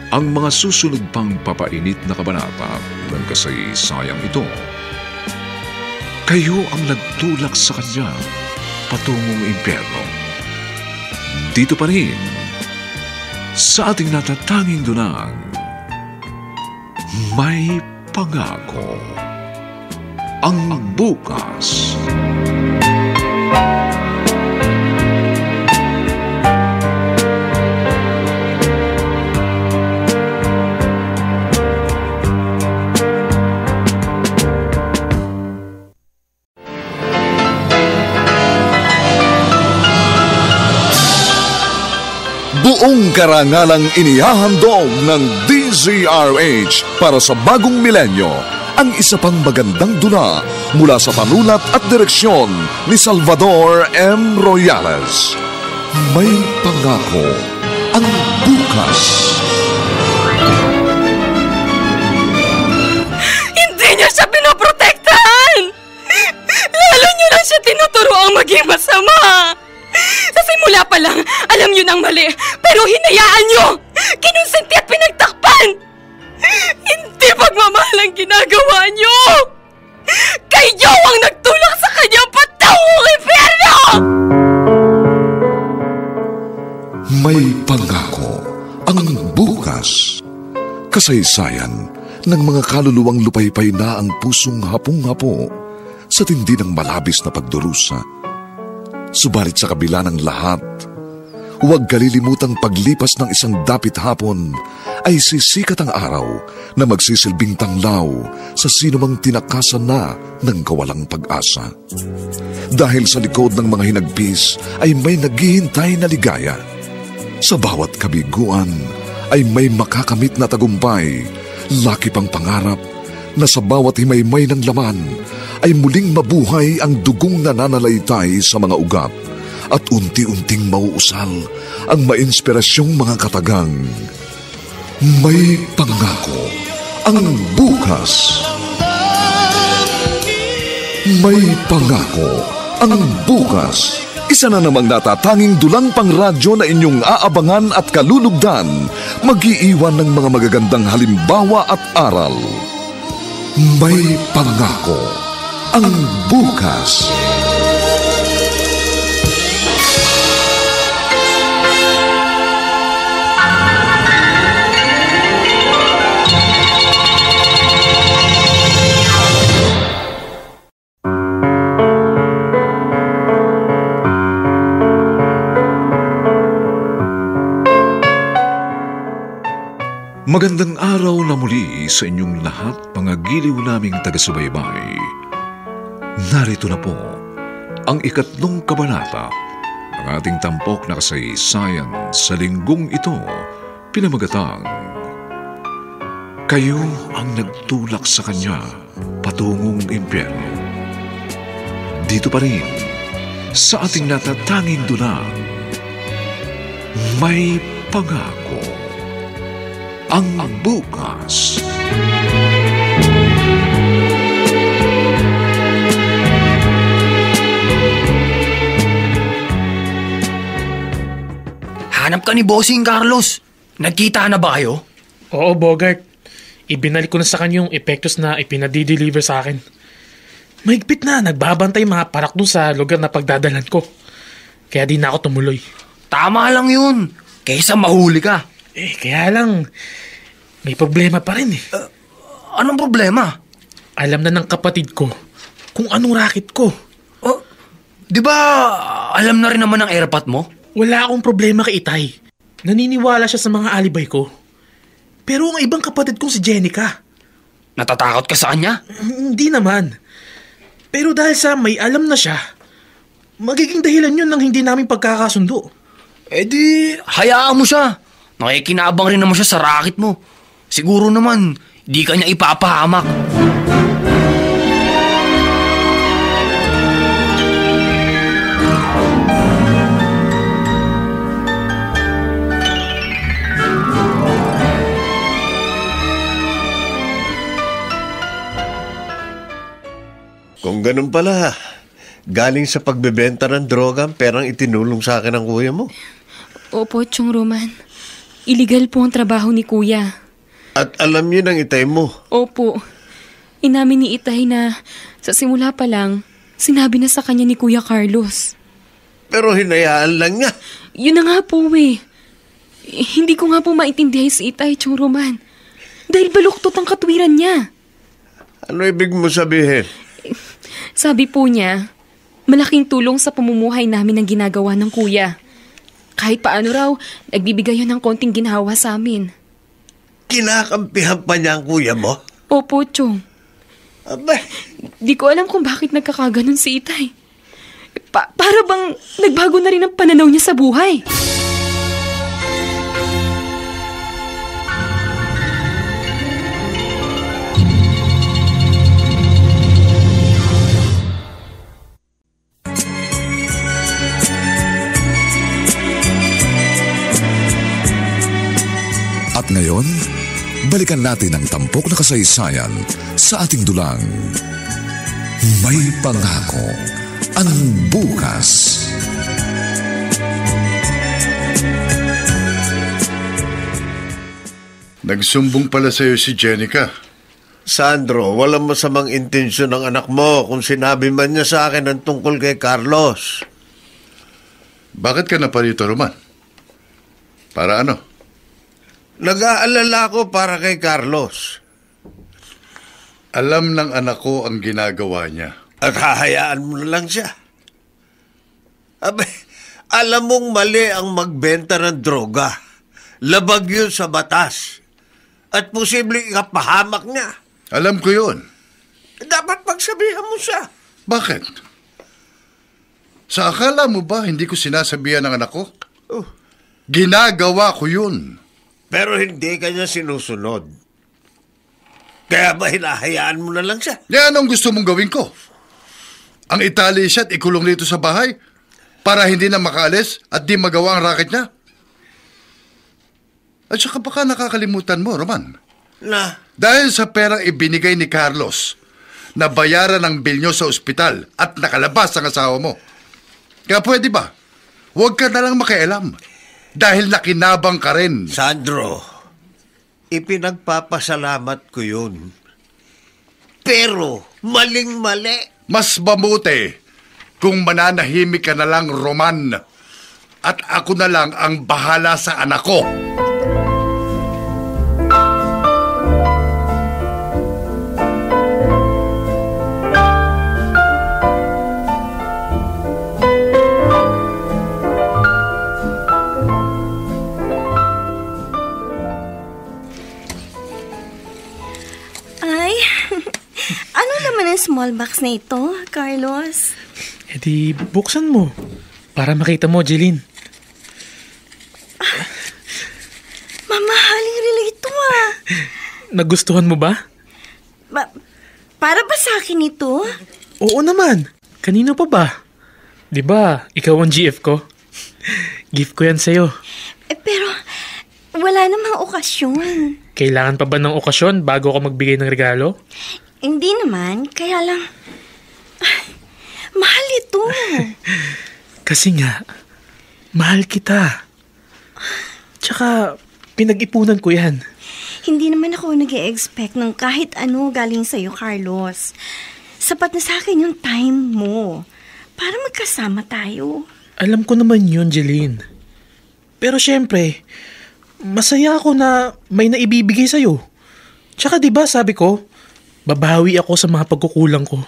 ang mga susunod pang papainit na kabanata ng kasaysayang ito. Kayo ang nagtulak sa kanya patungong impyerno. Dito pa rin, sa ating natatanging dunang, may pangako ang bukas. Buong karangalang inihahandog ng DZRH para sa bagong milenyo ang isa pang magandang dula mula sa panulat at direksyon ni Salvador M. Royales. May pangako ang bukas. Hindi niyo siya pinoprotektahan! Lalo niyo lang siya tinuturoang maging masama! Sa simula pa lang, alam niyo nang mali, pero hinayaan niyo! Kinonsinti at pinagtakpan! Hindi pagmamahal ang ginagawa niyo! Kayo ang nagtulak sa kanyang patawong impyerno! May pangako ang bukas. Kasaysayan ng mga kaluluwang lupaypay na ang pusong hapong-hapo sa tindi ng malabis na pagdurusa. Subalit sa kabila ng lahat, huwag kalilimutang paglipas ng isang dapit hapon ay sisikat ang araw na magsisilbing tanglaw sa sinumang tinakasan na ng kawalang pag-asa. Dahil sa likod ng mga hinagpis ay may naghihintay na ligaya. Sa bawat kabiguan ay may makakamit na tagumpay, laki pang pangarap na sa bawat himaymay ng laman ay muling mabuhay ang dugong nananalaytay sa mga ugat at unti-unting mauusal ang mainspirasyong mga katagang. May pangako ang bukas. May pangako ang bukas. Isa na namang natatanging dulang pangradyo na inyong aabangan at kalulugdan, mag-iiwan ng mga magagandang halimbawa at aral. May pangako ang bukas. Magandang araw na muli sa inyong lahat, mga giliw naming taga-subaybay. Narito na po ang 3 kabanata ng ating tampok na kasaysayan sa linggong ito, pinamagatang Kayo ang nagtulak sa kanya patungong impyerno. Dito pa rin sa ating natatanging dunang, may pangako ang bukas. Hanap ka ni Bossing Carlos. Nagkita na ba kayo? Oo, Bogart. Ibinalik ko na sa kanya yung epektos na ipinadi-deliver sa akin. Mahigpit na, nagbabantay mga parak dun sa lugar na pagdadalan ko. Kaya di na ako tumuloy. Tama lang yun. Kaysa mahuli ka. Kaya lang, may problema pa rin eh. Anong problema? Alam na ng kapatid ko kung anong racket ko. Di ba alam na rin naman ng airpot mo? Wala akong problema kay Itay. Naniniwala siya sa mga alibay ko. Pero ang ibang kapatid kong si Jenica. Natatakot ka sa kanya? Hindi naman. Pero dahil sa may alam na siya, magiging dahilan yun ng hindi namin pagkakasundo. Di, hayaan mo siya. Nakikinabang rin naman siya sa racket mo. Siguro naman, di ka niya ipapahamak. Kung ganun pala, galing sa pagbebenta ng droga ang perang itinulong sa akin ng kuya mo. Opo, Chong Roman. Illegal po ang trabaho ni Kuya. At alam niyo ng Itay mo? Opo. Inamin ni Itay na Sa simula pa lang, sinabi na sa kanya ni Kuya Carlos. Pero hinayaan lang niya. Yun na nga po eh. Hindi ko nga po maintindihan si Itay tsong Roman. Dahil baluktot ang katwiran niya. Ano ibig mo sabihin? Sabi po niya, malaking tulong sa pamumuhay namin ang ginagawa ng kuya. Kahit paano raw, nagbibigay yun ng konting ginhawa sa amin. Kinakampihan pa niya ang kuya mo? Opo, Chong. Abay, Di ko alam kung bakit nagkakaganon si Itay. Para bang nagbago na rin ang pananaw niya sa buhay. At ngayon, balikan natin ang tampok na kasaysayan sa ating dulang. May pangako ang bukas. Nagsumbong pala sa'yo si Jenica. Sandro, walang masamang intensyon ng anak mo kung sinabi man niya sa akin ang tungkol kay Carlos. Bakit ka na pa rito, Roman? Para ano? Nag-aalala ko para kay Carlos. Alam ng anak ko ang ginagawa niya. At hahayaan mo na lang siya. Abay, alam mong mali ang magbenta ng droga. Labag yun sa batas. At posibleng ikapahamak niya. Alam ko yun. Dapat pagsabihan mo siya. Bakit? Sa akala mo ba hindi ko sinasabihan ng anak ko? Ginagawa ko yun. Pero hindi kanya sinusunod. Kaya ba hinahayaan mo na lang siya? Yan ang gusto mong gawin ko. Ang itali siya at ikulong dito sa bahay para hindi na makaalis at di magawa ang racket niya. At saka baka nakakalimutan mo, Roman. Na? Dahil sa perang ibinigay ni Carlos, nabayaran ang bil nyo sa ospital at nakalabas ang asawa mo. Kaya pwede ba? Huwag ka na lang makialam. Dahil nakinabang ka rin. Sandro, ipinagpapasalamat ko yun. Pero, maling-mali. Mas mabuti kung mananahimik ka na lang, Roman. At ako na lang ang bahala sa anak ko. Small box na ito, Carlos. E di, buksan mo. Para makita mo, Jeline. Mamahaling relo ito Nagustuhan mo ba? Para ba sa akin ito? Oo naman. Kanino pa ba? Di ba, ikaw ang GF ko? Gift ko yan sa'yo. Pero, wala namang okasyon. Kailangan pa ba ng okasyon bago ako magbigay ng regalo? Hindi naman, kaya lang, mahal ito. Kasi nga, mahal kita. Tsaka, pinag-ipunan ko yan. Hindi naman ako nag-e-expect ng kahit ano galing sa'yo, Carlos. Sapat na sa akin yung time mo para magkasama tayo. Alam ko naman yun, Jeline. Pero syempre, masaya ako na may naibibigay sa'yo. Tsaka diba sabi ko, babawi ako sa mga pagkukulang ko.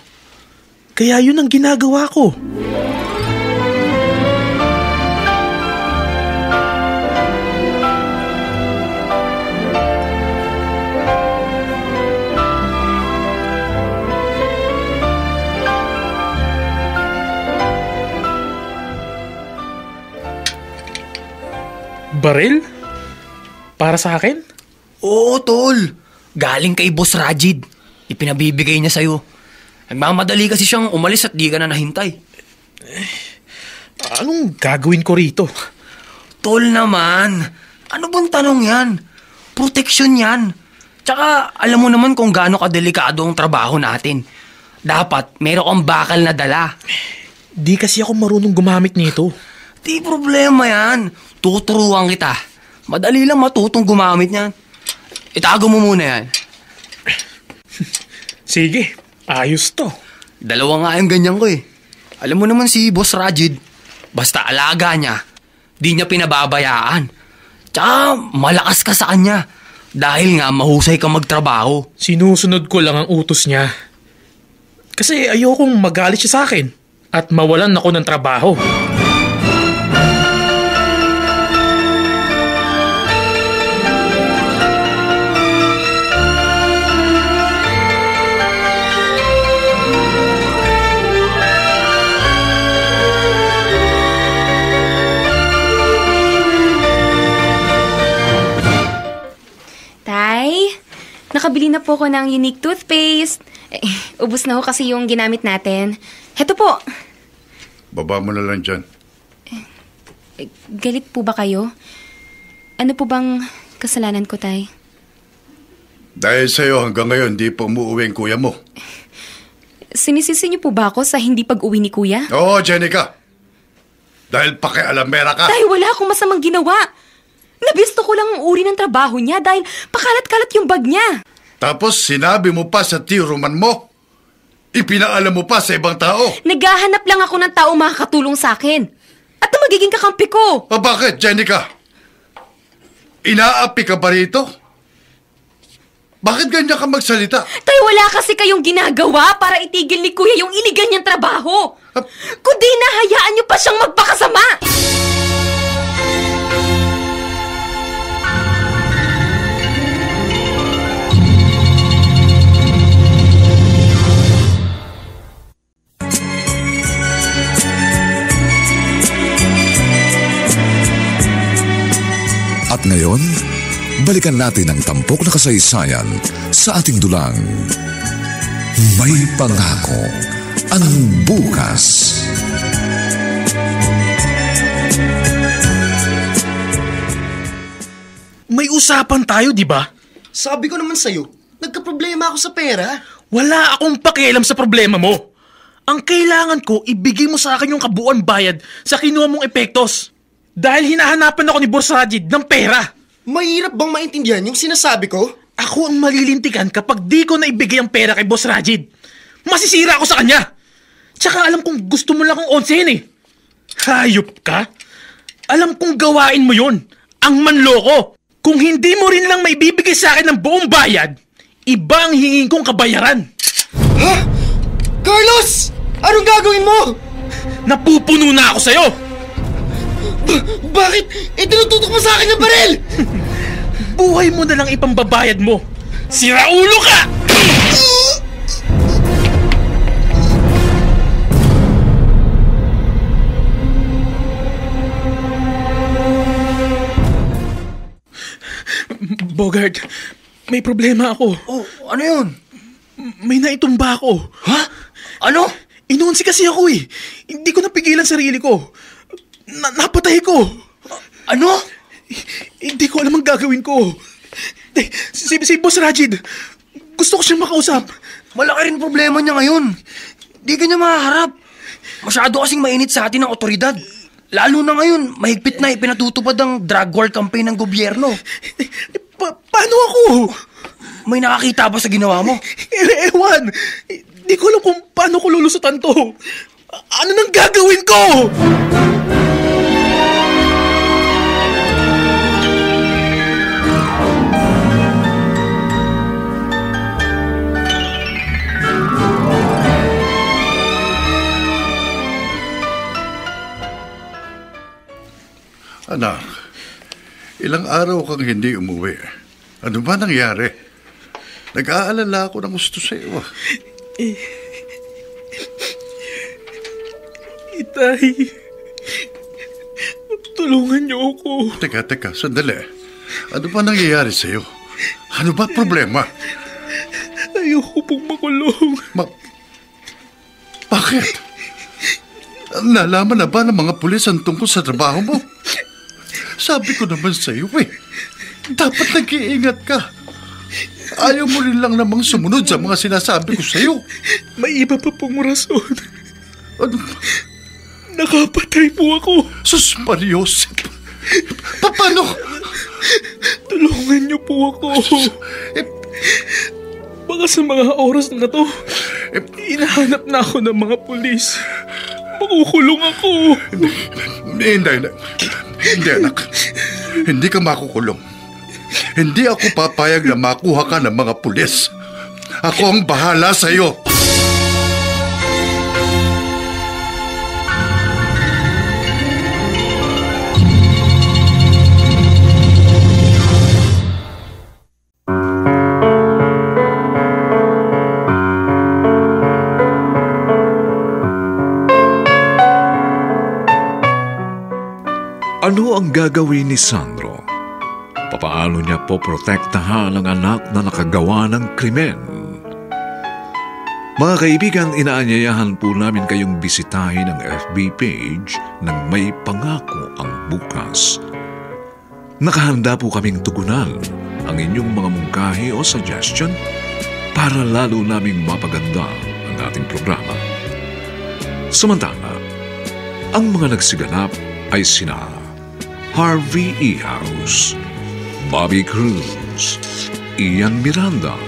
Kaya yun ang ginagawa ko. Baril? Para sa akin? Oo, tol. Galing kay Boss Rajid. Ipinabibigay niya sa'yo. Nagmamadali kasi siyang umalis at di ka na nahintay. Anong gagawin ko rito? Tol naman. Ano bang tanong yan? Proteksyon yan. Tsaka alam mo naman kung gaano kadelikado ang trabaho natin. Dapat meron kang bakal na dala. Di kasi ako marunong gumamit nito. Di problema yan. Tuturuan kita. Madali lang matutong gumamit niyan. Itago mo muna yan. Sige, ayos to. Dalawa nga yung ganyan ko eh. Alam mo naman si Boss Rajid, basta alaga niya, di niya pinababayaan. Tsaka malakas ka sa kanya dahil nga mahusay ka magtrabaho. Sinusunod ko lang ang utos niya. Kasi ayokong magalit siya sa akin at mawalan ako ng trabaho. Nakabili na po ko ng unique toothpaste. Ubus na ho kasi yung ginamit natin. Heto po. Baba mo na lang dyan. Galit po ba kayo? Ano po bang kasalanan ko, Tay? Dahil sa'yo hanggang ngayon di pa umuwi ang kuya mo. Sinisisi niyo po ba ako sa hindi pag-uwi ni Kuya? Oo, Jenica. Dahil pakialamera ka. Tay, wala akong masamang ginawa. Nabisto ko lang ang uri ng trabaho niya dahil pakalat-kalat yung bag niya. Tapos sinabi mo pa sa tiruman mo. Ipinaalam mo pa sa ibang tao. Naghahanap lang ako ng tao makakatulong sa akin. At na magiging kakampi ko. Bakit, Jenica? Inaapi ka ba rito? Bakit ganyan ka magsalita? Tay, wala kasi kayong ginagawa para itigil ni Kuya yung iligal niyang trabaho. Kundi nahayaan niyo pa siyang magpakasama. At ngayon, balikan natin ang tampok na kasaysayan sa ating dulang. May pangako ang bukas. May usapan tayo, di ba? Sabi ko naman sa'yo, nagkaproblema ako sa pera. Wala akong pakialam sa problema mo. Ang kailangan ko, ibigay mo sa akin yung kabuuan bayad sa kinuha mong epektos. Dahil hinahanapan ako ni Boss Rajid ng pera. Mahirap bang maintindihan yung sinasabi ko? Ako ang malilintikan kapag di ko naibigay ang pera kay Boss Rajid. Masisira ako sa kanya. Tsaka alam kong gusto mo lang kong onsen eh. Hayop ka? Alam kong gawain mo yun. Ang manloko. Kung hindi mo rin lang maibibigay sa akin ng buong bayad, iba ang hingin kong kabayaran. Ha? Carlos! Anong gagawin mo? Napupuno na ako sa'yo. Bakit? Tinututok mo sa akin ng baril! Buhay mo na lang ipambabayad mo. Siraulo ka! Bogart, may problema ako. Oh, ano yun? May naitumba ako. Ha? Ano? Inuunsi kasi ako eh. Hindi ko napigilan sarili ko. Napatay ko. Ano? Hindi ko alam ang gagawin ko. Si Boss Rajid, gusto ko siyang makausap. Malaki rin problema niya ngayon. Di ka niya mahaharap. Masyado kasing mainit sa atin ang otoridad. Lalo na ngayon, mahigpit na ipinatutupad ang drug war campaign ng gobyerno. Paano ako? May nakakita ba sa ginawa mo? Ewan. Di ko alam kung paano ko lulusutan to. Ano nang gagawin ko? Anak, ilang araw kang hindi umuwi. Ano ba nangyari? Nag-aalala ako ng gusto sa iyo. Itay, tulungan niyo ako. Teka, sandali. Ano ba nangyayari sa iyo? Ano ba problema? Ayoko pong makulong. Bakit? Nalaman na ba ng mga pulis ang tungkol sa trabaho mo? Sabi ko naman sa iyo dapat nag-iingat ka. Ayaw mo rin lang namang sumunod sa mga sinasabi ko sa iyo. May iba pa pong rason. Ano? Nakapatay po ako. Sus Mariosep. Paano? Tulungan niyo po ako. Baka sa mga oras na to, Hinahanap na ako ng mga pulis. Makukulong ako. Hindi, anak. Hindi ka makukulong. Hindi ako papayag na makuha ka ng mga pulis. Ako ang bahala sa'yo. Ano ang gagawin ni Sandro? Papaano niya poprotektahan ang anak na nakagawa ng krimen? Mga kaibigan, inaanyayahan po namin kayong bisitahin ang FB page ng May Pangako ang Bukas. Nakahanda po kaming tugunan ang inyong mga mungkahi o suggestion para lalo naming mapaganda ang ating programa. Samantala, ang mga nagsiganap ay sina Harvey E. House, Bobby Cruz, Ian Miranda,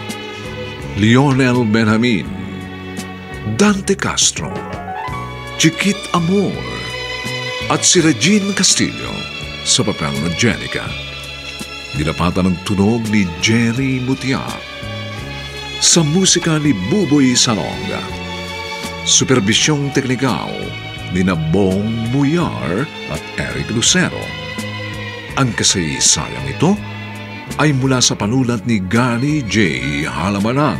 Lionel Benjamin, Dante Castro, Chiquit Amor, at si Regine Castillo sa papel na Jenica. Dinapatan ng tunog ni Jerry Mutia. Sa musika ni Buboy Salonga. Superbisyong teknikal ni Bong Muyar at Eric Lucero. Ang kasaysayang ito ay mula sa panulat ni Gary J. Halamanan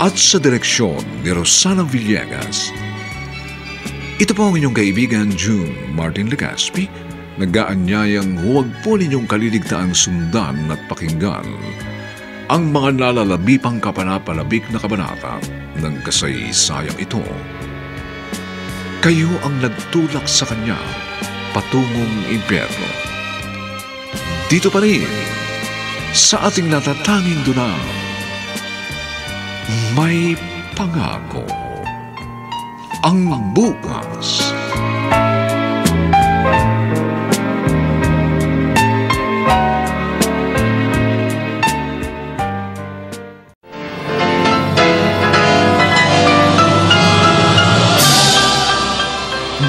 at sa direksyon ni Rosana Villegas. Ito po ang inyong kaibigan June Martin Legaspi, nag-aanyayang huwag po ninyong kaliligtaang sundan at pakinggan ang mga nalalabipang kapanapalabik na kabanata ng kasaysayang ito. Kayo ang nagtulak sa kanya patungong impyerno. Dito pa rin, sa ating natatanging duna, May Pangako ang Bukas.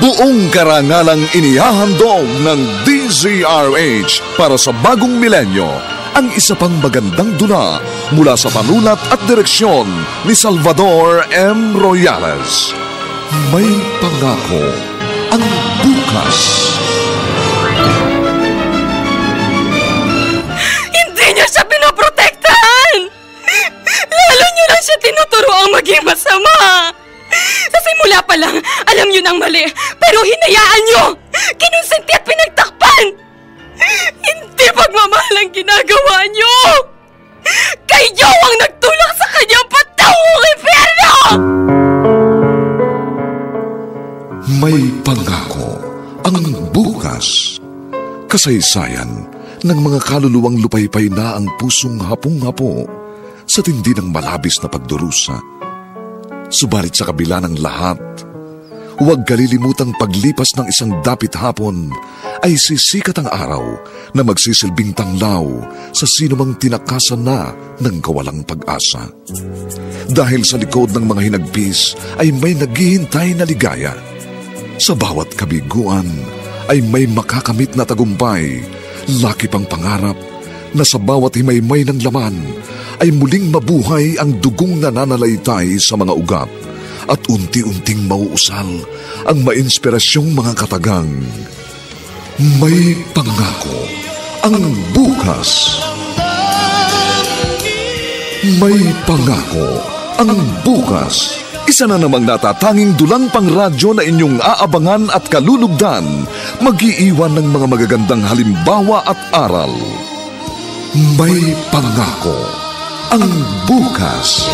Buong karangalang inihahandog ng DZRH para sa bagong milenyo ang isa pang magandang dula mula sa panulat at direksyon ni Salvador M. Royales. May Pangako ang Bukas. Hindi niyo siya pinoprotektahan! Lalo niyo lang siya tinuturo ang maging masama! Sa simula pa lang, alam niyo ng mali, pero hinayaan niyo! Kinonsenti at pinagtakpan! Hindi pagmamahal ang ginagawa niyo! Kayo ang nagtulak sa kanyang patawang impyerno! May Pangako ang Bukas. Kasaysayan ng mga kaluluwang lupaypay na ang pusong hapong-hapo sa tindi ng malabis na pagdurusa. Subalit sa kabila ng lahat, huwag kalilimutang paglipas ng isang dapit hapon ay sisikat ang araw na magsisilbing tanglaw sa sinumang tinakasan na ng kawalang pag-asa. Dahil sa likod ng mga hinagpis ay may naghihintay na ligaya. Sa bawat kabiguan ay may makakamit na tagumpay, laki pang pangarap na sa bawat himaymay ng laman ay muling mabuhay ang dugong nananalaytay sa mga ugat at unti-unting mauusal ang mainspirasyong mga katagang. May Pangako ang Bukas. May Pangako ang Bukas. Isa na namang natatanging dulang pangradyo na inyong aabangan at kalulugdan, mag-iiwan ng mga magagandang halimbawa at aral. May Pangako ang Bukas.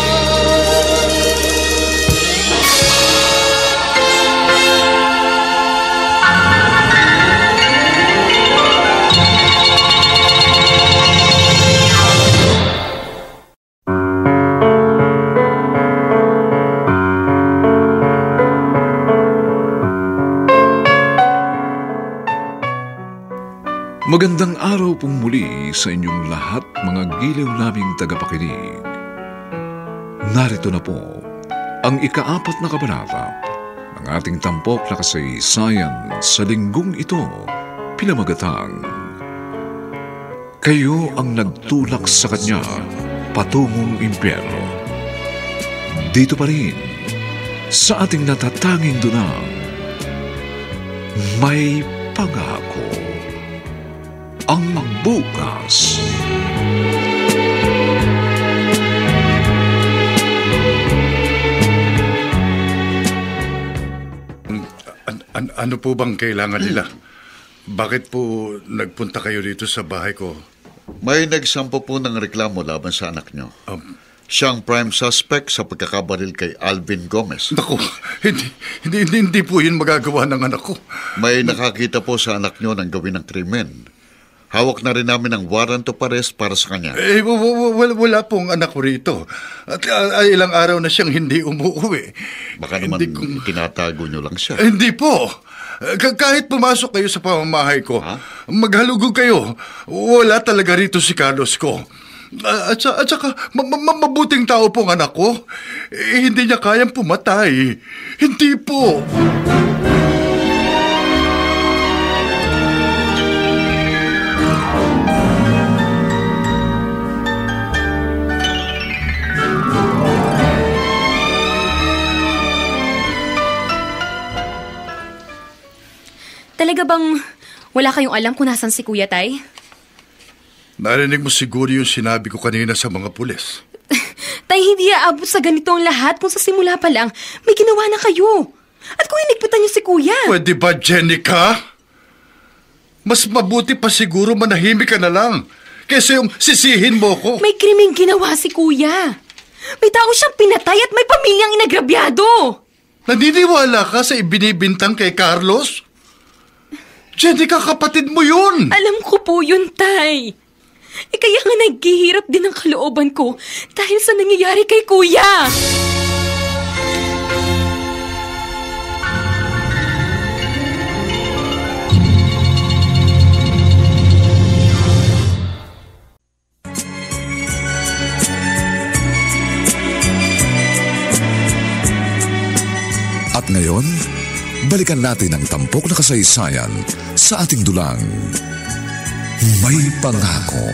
Magandang araw pong muli sa inyong lahat, mga giliw naming tagapakinig. Narito na po ang ika-4 na kabanata ng ating tampok na kasaysayan sa linggong ito, pinamagatang Kayo ang nagtulak sa kanya patungong impyerno. Dito pa rin sa ating natatanging dunang May Pangako ang Bukas. Ano po bang kailangan nila? Bakit po nagpunta kayo dito sa bahay ko? May nagsampo po ng reklamo laban sa anak nyo. Siyang prime suspect sa pagkakabaril kay Alvin Gomez. Naku, hindi po yun magagawa ng anak ko. May nakakita po sa anak nyo ng gawin ng krimen. Hawak na rin namin ang warrant of arrest para sa kanya. Wala pong anak ko rito. At ilang araw na siyang hindi umuwi. Baka naman tinatago nyo lang siya. Hindi po. Kahit pumasok kayo sa pamamahay ko, maghalugog kayo. Wala talaga rito si Carlos ko. At saka, mabuting tao pong anak ko. Hindi niya kayang pumatay. Hindi po. Talaga bang wala kayong alam kung nasan si Kuya Tay? Narinig mo siguro yung sinabi ko kanina sa mga pulis. Tay, hindi aabot sa ganito ang lahat kung sa simula pa lang may ginawa na kayo. At kung inigpitan niyo si Kuya? Pwede ba, Jenica? Mas mabuti pa siguro manahimik ka na lang kaysa yung sisihin mo ko. May krimeng ginawa si Kuya. May tao siyang pinatay at may pamilyang inagrabyado. Naniniwala ka sa ibinibintang kay Carlos? Jenica, kapatid mo yun! Alam ko po yun, Tay. Kaya nga naghihirap din ang kalooban ko dahil sa nangyayari kay Kuya. At ngayon, balikan natin ang tampok na kasaysayan sa ating dulang May Pangako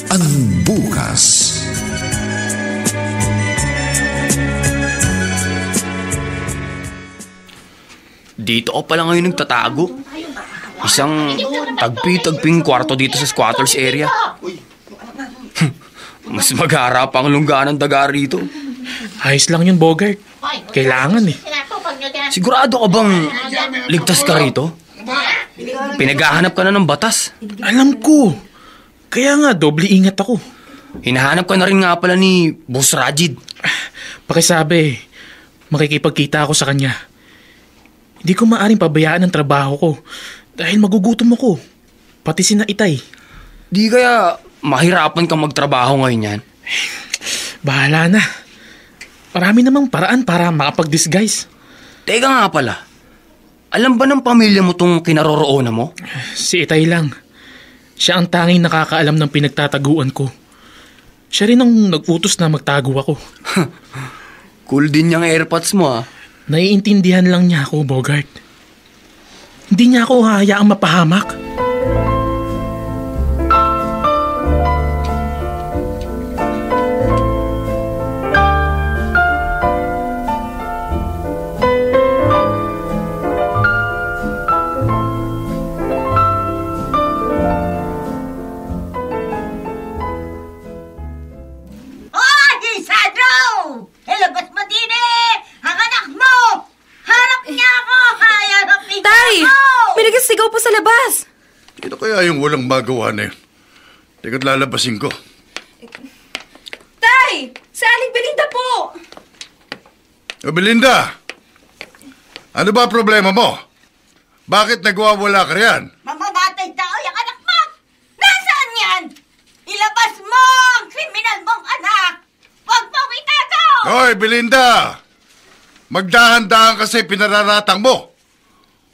ang Bukas. Dito ako pala ngayon nagtatago. Isang tagpi-tagping kwarto dito sa squatters area. Mas magharap ang lungga ng daga rito. Ayos lang yun, Bogart. Kailangan eh. Sigurado ka bang ligtas ka rito? Pinaghahanap ka na ng batas. Alam ko. Kaya nga, doble ingat ako. Hinahanap ka na rin nga pala ni Boss Rajid. Pakisabi, makikipagkita ako sa kanya. Hindi ko maaring pabayaan ang trabaho ko dahil magugutom ako. Pati sina Itay. Di kaya mahirapan kang magtrabaho ngayon yan? Bahala na. Marami namang paraan para makapag-disguise. Teka nga pala. Alam ba ng pamilya mo tong kinaroroonan mo? Si Itay lang. Siya ang tanging nakakaalam ng pinagtataguan ko. Siya rin ang nag-utos na magtago ako. Cool din yung airpods mo ah. Naiintindihan lang niya ako, Bogart. Hindi niya ako hahayaang mapahamak. Kaya yung walang magawa na yun. Teka't lalabasin ko. Tay! Si Aling Belinda po! Belinda! Ano ba problema mo? Bakit nagwawala ka riyan? Mamamatay tao yung anak mo! Nasaan yan? Ilabas mo ang kriminal mong anak! Huwag mong itago! Hoy, Belinda! Magdahan-dahan kasi pinararatang mo.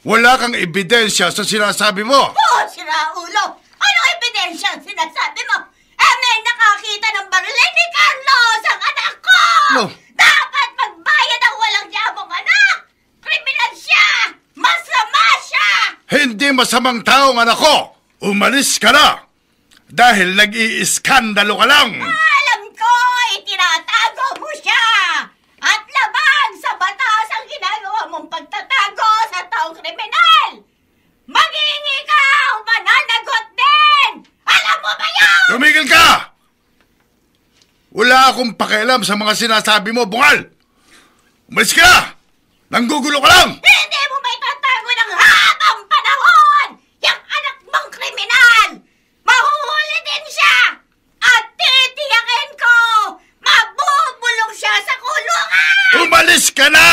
Wala kang ebidensya sa sinasabi mo. Oh, siraulo! Anong ebidensya ang sinasabi mo? Eh, nakakita ng baril ni Carlos, ang anak ko! No. Dapat magbayad ang walang yabong anak! Kriminal siya! Masama siya! Hindi masamang tao ang anak ko! Umalis ka na! Dahil nag-iiskandalo ka lang! Alam ko, itinatago mo siya! At labag sa batas ang ginagawa mong pagtatago sa taong kriminal! Maghihingi ka o mananagot din! Alam mo ba yun? Tumigil ka! Wala akong pakialam sa mga sinasabi mo, bungal! Umalis ka na! Nanggugulo ka lang! Hindi mo may tatago ng habang panahon! Yung anak mong kriminal! Mahuhuli din siya! At titiyakin ko! Mabubulong siya sa kulungan! Umalis ka na!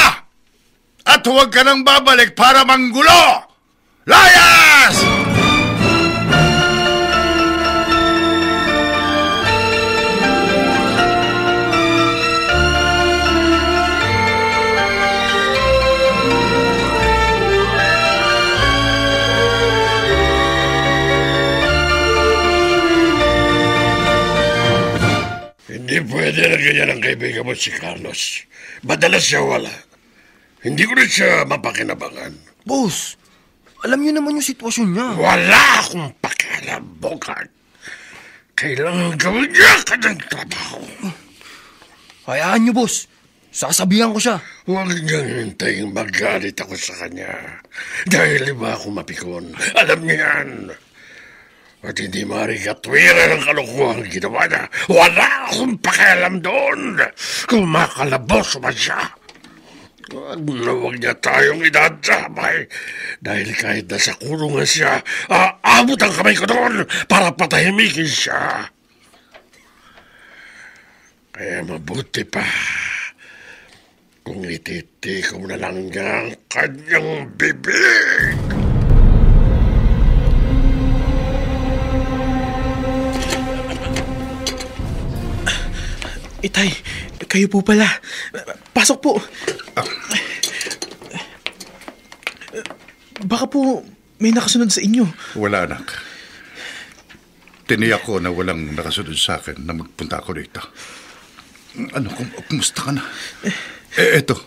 At huwag ka nang babalik para manggulo! Layas! Hindi pwede na ganyan ang kaibigan mo si Carlos. Madalas siya wala. Hindi ko rin siya mapakinabangan. Boss, alam niyo naman yung sitwasyon niya. Wala akong pakialam, Bogart. Kailangan gawin niya ka ng trabaho. Hayaan niyo, boss. Sasabihan ko siya. Huwag niyang hintayin magalit ako sa kanya. Dahil iba ako mapikon. Alam niya yan. At hindi maaaring katwiran ang kalokohan ginawa niya. Wala akong pakialam doon. Kumakalabos man siya. Huwag niya tayong idadamay. Dahil kahit nasa kulungan siya, aabot ang kamay ko doon para patahimikin siya. Kaya mabuti pa kung ititikom na lang niya ang kanyang bibig. Itay, kayo po pala. Pasok po. Baka po may nakasunod sa inyo. Wala, anak. Tiniyak ko na walang nakasunod sa akin na magpunta ako dito. Ano, kumusta ka na? Eto.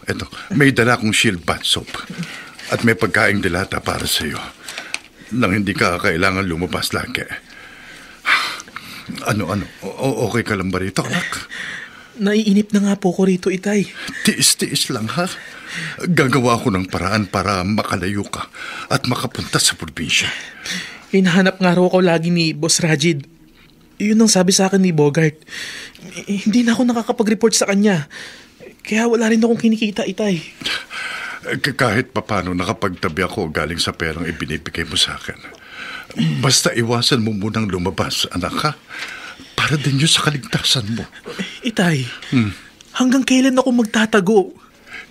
May dala akong shield bath soap. At may pagkaing dilata para sa iyo. Nang hindi ka kailangan lumabas lagi. Ano? Okay ka lang ba rito, anak? Naiinip na nga po ko rito, Itay. Tiis-tiis lang, ha? Gagawa ko ng paraan para makalayo ka at makapunta sa probinsya. Hinahanap nga raw ako lagi ni Boss Rajid. Yun ang sabi sa akin ni Bogart. Hindi na ako nakakapag-report sa kanya. Kaya wala rin akong kinikita, Itay. Kahit papano nakapagtabi ako galing sa perang ibinibigay mo sa akin. Basta iwasan mo munang lumabas, anak, ha? Para din yun sa kaligtasan mo. Itay, hanggang kailan ako magtatago?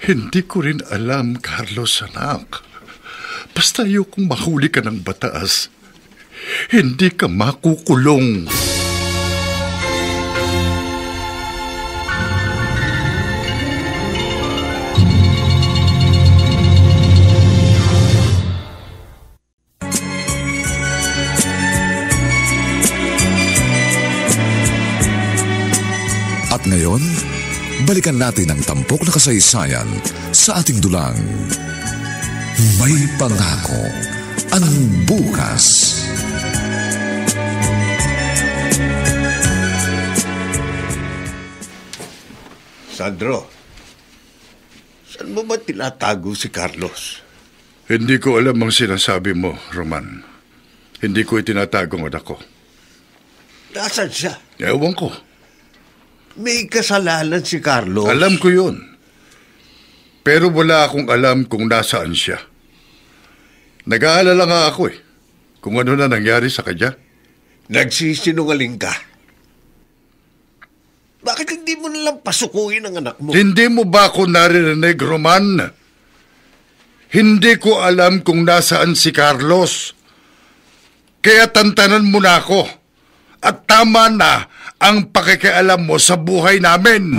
Hindi ko rin alam, Carlos, anak. Basta ayokong mahuli ka ng batas. Hindi ka makukulong. At ngayon, balikan natin ang tampok na kasaysayan sa ating dulang. May pangako ang bukas. Sandro, saan mo ba tinatago si Carlos? Hindi ko alam ang sinasabi mo, Roman. Hindi ko itinatago ang anak ko. Nasaan siya? Ewan ko. May kasalanan si Carlos. Alam ko yun. Pero wala akong alam kung nasaan siya. Nag-aalala nga ako kung ano na nangyari sa kanya. Nagsisinungaling ka. Bakit hindi mo nalang pasukuin ang anak mo? Hindi mo ba ako naririnig, Roman? Hindi ko alam kung nasaan si Carlos. Kaya tantanan mo na ako. At tama na ang pakikialam mo sa buhay namin.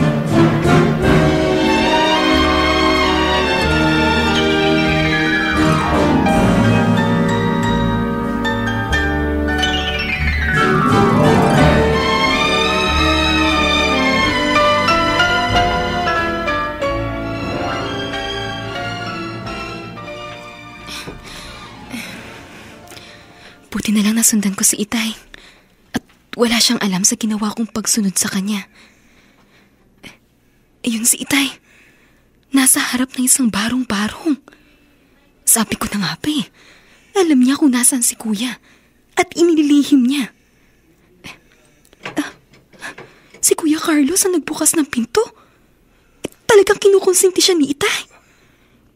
Buti na lang nasundan ko si Itay. At wala siyang alam sa ginawa kong pagsunod sa kanya. Ayun si Itay. Nasa harap ng isang barong-barong. Sabi ko na nga pa eh. Alam niya kung nasaan si Kuya. At inililihim niya. Si Kuya Carlos ang nagbukas ng pinto. Talagang kinukonsinti siya ni Itay.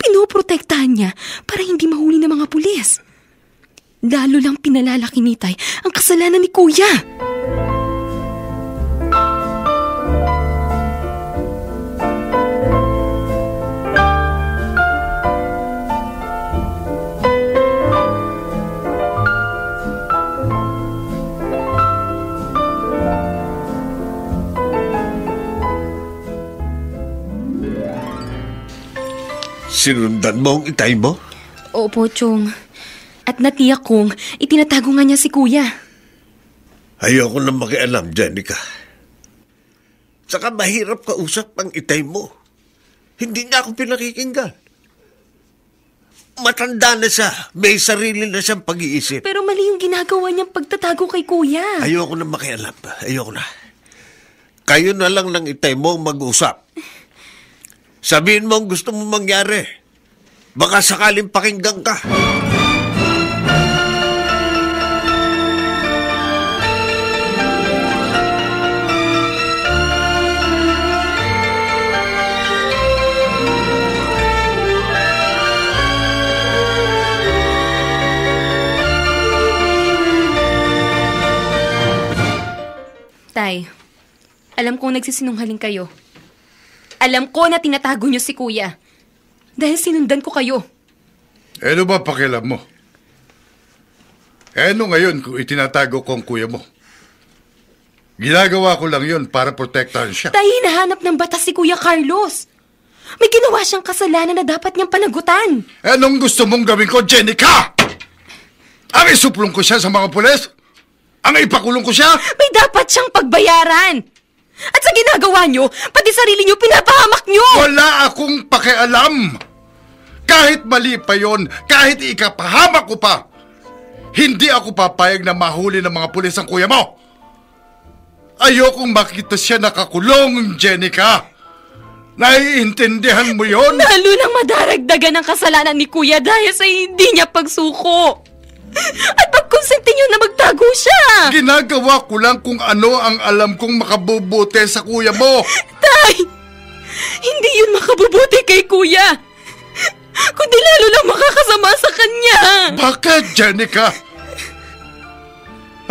Pinoprotektahan niya para hindi mahuli ng mga pulis. Lalo lang pinalalaki ni Itay ang kasalanan ni Kuya. Sinundan mo ang Itay mo? Opo, Chong. At natiyak kong itinatago nga niya si Kuya. Ayoko na makialam, Jenica. Saka mahirap kausap ang Itay mo. Hindi niya ako pinakikinggan. Matanda na siya. May sarili na siyang pag-iisip. Pero mali yung ginagawa niyang pagtatago kay Kuya. Ayoko na makialam. Ayoko na. Kayo na lang ng Itay mo mag-usap. Sabihin mo ang gusto mo mangyari. Baka sakaling pakinggan ka. Tay, alam kong nagsisinungaling kayo. Alam ko na tinatago niyo si Kuya. Dahil sinundan ko kayo. Ano ba pakialam mo? Ano ngayon kung itinatago ko ang kuya mo? Ginagawa ko lang yun para protektahan siya. Tay, hinahanap ng batas si Kuya Carlos. May ginawa siyang kasalanan na dapat niyang panagutan. Anong gusto mong gawin ko, Jenica? Ang isuplong ko siya sa mga pulis? Ang ipakulong ko siya? May dapat siyang pagbayaran. At sa ginagawa niyo, pati sarili niyo pinapahamak niyo! Wala akong pakialam! Kahit mali pa yon, kahit ikapahamak ko pa, hindi ako papayag na mahuli ng mga pulis ang kuya mo! Ayokong makita siya nakakulong, Jenica! Naiintindihan mo yon? Lalo lang madaragdagan ang kasalanan ni Kuya dahil sa hindi niya pagsuko! At pagkonsinti niyo na magtago siya! Ginagawa ko lang kung ano ang alam kong makabubuti sa kuya mo! Tay! Hindi yun makabubuti kay Kuya! Kundi lalo lang makakasama sa kanya! Bakit, Jenica?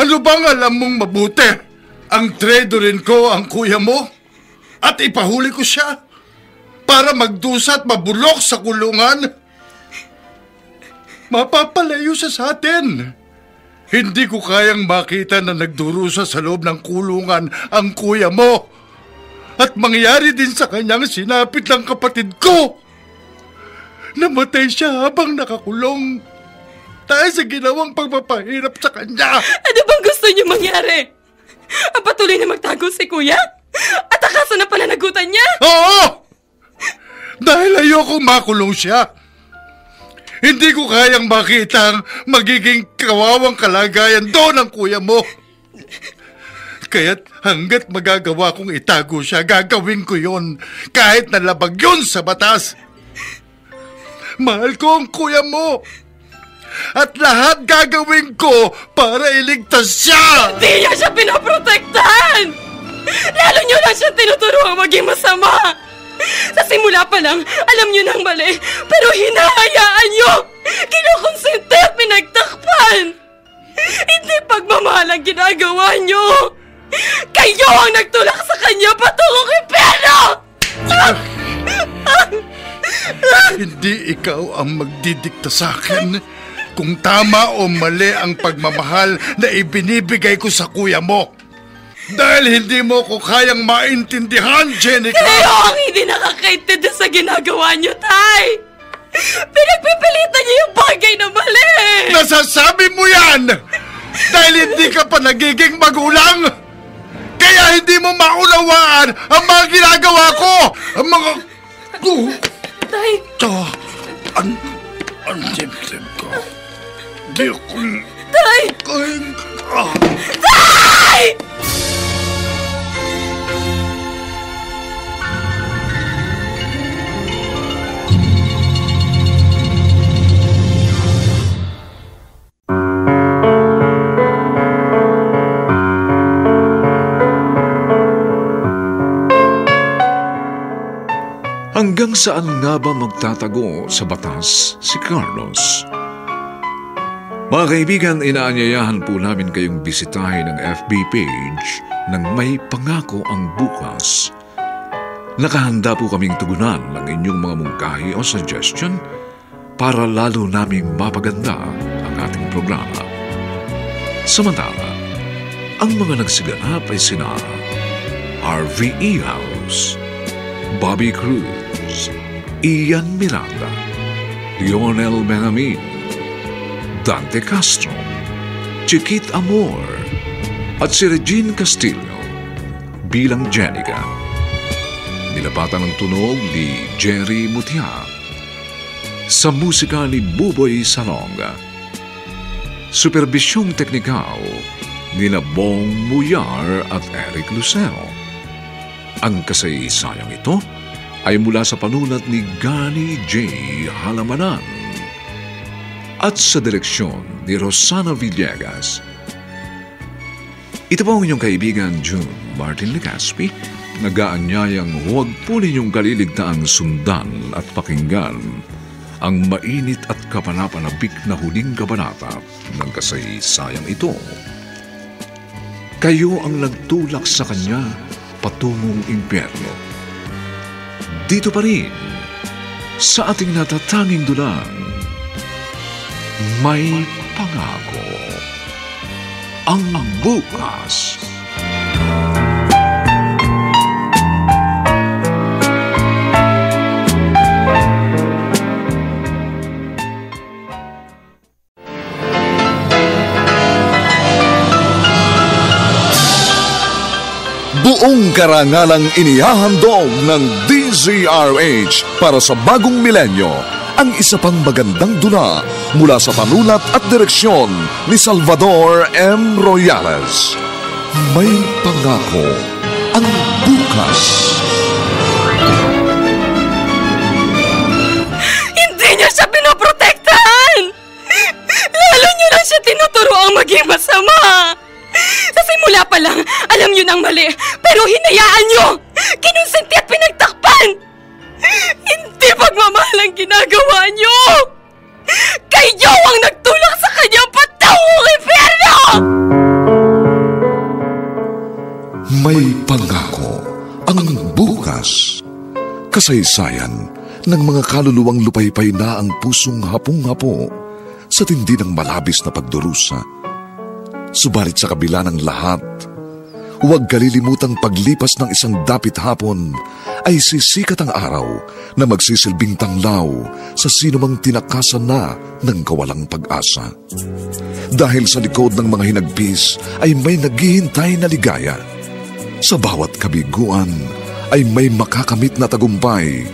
Ano bang alam mong mabuti? Ang tradorin ko ang kuya mo? At ipahuli ko siya? Para magdusa at mabulok sa kulungan? Mapapalayo siya sa atin. Hindi ko kayang makita na nagdurusa sa loob ng kulungan ang kuya mo. At mangyari din sa kanyang sinapit ng kapatid ko. Namatay siya habang nakakulong. Dahil sa ginawang pagpapahirap sa kanya. Ano bang gusto niyo mangyari? Ang patuloy na magtago si Kuya? At akaso na pananagutan niya? Oo! Dahil ayokong makulong siya. Hindi ko kayang makita ang magiging kawawang kalagayan doon ng kuya mo. Kaya't hanggat magagawa kong itago siya, gagawin ko yon kahit nalabag yun sa batas. Mahal ko ang kuya mo. At lahat gagawin ko para iligtas siya. Hindi niya siya pinoprotektahan. Lalo niyo lang siya tinuturuang maging masama. Sa simula pa lang, alam niyo nang mali, pero hinahayaan niyo! Kinukonsente at pinagtakpan! Hindi pagmamahal ang ginagawa niyo! Kayo ang nagtulak sa kanya patungong impyerno! Hindi ikaw ang magdidikta sa akin kung tama o mali ang pagmamahal na ibinibigay ko sa kuya mo. Dahil hindi mo ko kayang maintindihan, Jenica! Kayo ang hindi nakakaintindi sa ginagawa niyo, Tay! Pinagpipilitan niyo yung bagay na mali! Nasasabi mo yan! Dahil hindi ka pa nagiging magulang! Kaya hindi mo maunawaan ang mga ginagawa ko! Ang mga... Tay! Ang dibdib ko. Di ko... Tay! Tay! Hanggang saan nga ba magtatago sa batas si Carlos? Mga kaibigan, inaanyayahan po namin kayong bisitahin ang FB page ng May Pangako ang Bukas. Nakahanda po kaming tugunan ng inyong mga mungkahi o suggestion para lalo naming mapaganda ang ating programa. Samantala, ang mga nagsiganap ay sina Harvey Ehouse, Bobby Cruz, Ian Miranda, Lionel Benjamin, Dante Castro, Chiquit Amor, at si Regine Castillo bilang Jenica. Nilapatan ng tunog ni Jerry Mutia. Sa musika ni Buboy Salonga. Superbisyong teknikal ni Bong Muyar at Eric Lucero. Ang kasaysayang ito ay mula sa panulat ni Gani J. Halamanan at sa direksyon ni Rosana Villegas. Ito po ang inyong kaibigan June Martin Legaspi, nag-aanyayang huwag po ninyong kaliligtaang sundan at pakinggan ang mainit at kapanapanabik na huling kabanata ng kasaysayang ito. Kayo ang nagtulak sa kanya patungong impyerno. Dito pa rin, sa ating natatanging dulang, May Pangako ang Bukas. Buong karangalang inihahandog ng DZRH para sa bagong milenyo ang isa pang magandang dula mula sa panulat at direksyon ni Salvador M. Royales. May Pangako ang Bukas. Hindi niyo siya pinoprotektahan! Lalo niyo lang siya tinuturo ang maging masama! Sa simula pa lang, alam niyo nang mali, pero hinayaan niyo! Kinonsenti at pinagtakpan! Hindi pagmamahal ang ginagawa niyo! Kayo ang nagtulak sa kanyang patawang impyerno! May Pangako ang Bukas. Kasaysayan ng mga kaluluwang lupaypay na ang pusong hapong-hapo sa tindi ng malabis na pagdurusa. Subalit sa kabila ng lahat, huwag kalilimutang paglipas ng isang dapit hapon ay sisikat ang araw na magsisilbing tanglaw sa sinumang tinakasan na ng kawalang pag-asa. Dahil sa likod ng mga hinagpis ay may naghihintay na ligaya. Sa bawat kabiguan ay may makakamit na tagumpay,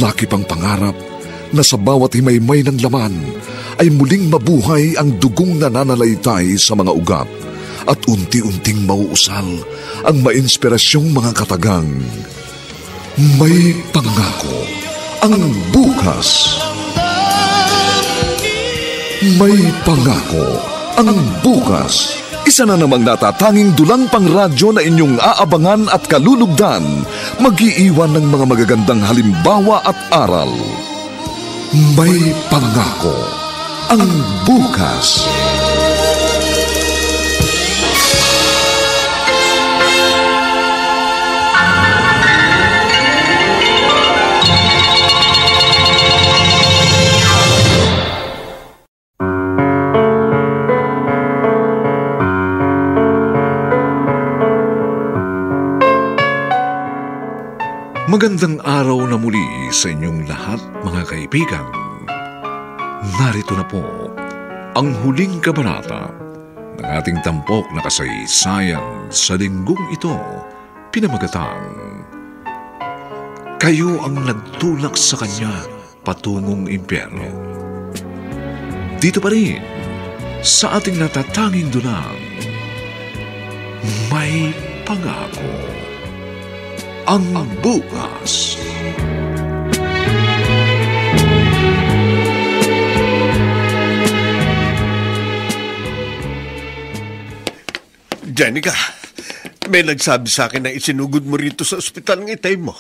laki pang pangarap na sa bawat himaymay ng laman ay muling mabuhay ang dugong nananalaytay sa mga ugat at unti-unting mauusal ang mainspirasyong mga katagang. May Pangako ang Bukas. May Pangako ang Bukas. Isa na namang natatanging dulang pangradyo na inyong aabangan at kalulugdan, mag-iiwan ng mga magagandang halimbawa at aral. May Pangako ang Bukas. Magandang araw na muli sa inyong lahat, mga kaibigan. Narito na po ang huling kabanata ng ating tampok na kasaysayan sa linggong ito, pinamagatang Kayo ang nagtulak sa kanya patungong impyerno. Dito pa rin sa ating natatanging dunang May Pangako. Ang bukas. Jenica, may nagsabi sa akin na isinugod mo rito sa ospital ng itay mo.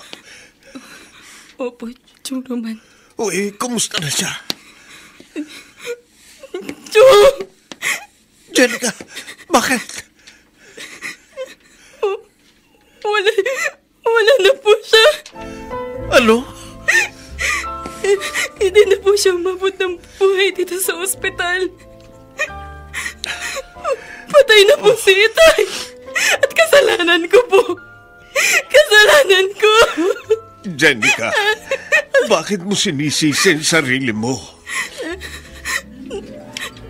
Opo, Chong Roman. O kumusta na siya? Chong! Jenica, bakit? Wala na po siya. Ano? Hindi na po siya umabot ng buhay dito sa ospital. Patay na po si Itay. At kasalanan ko po. Kasalanan ko. Jenica, bakit mo sinisisi ang sarili mo?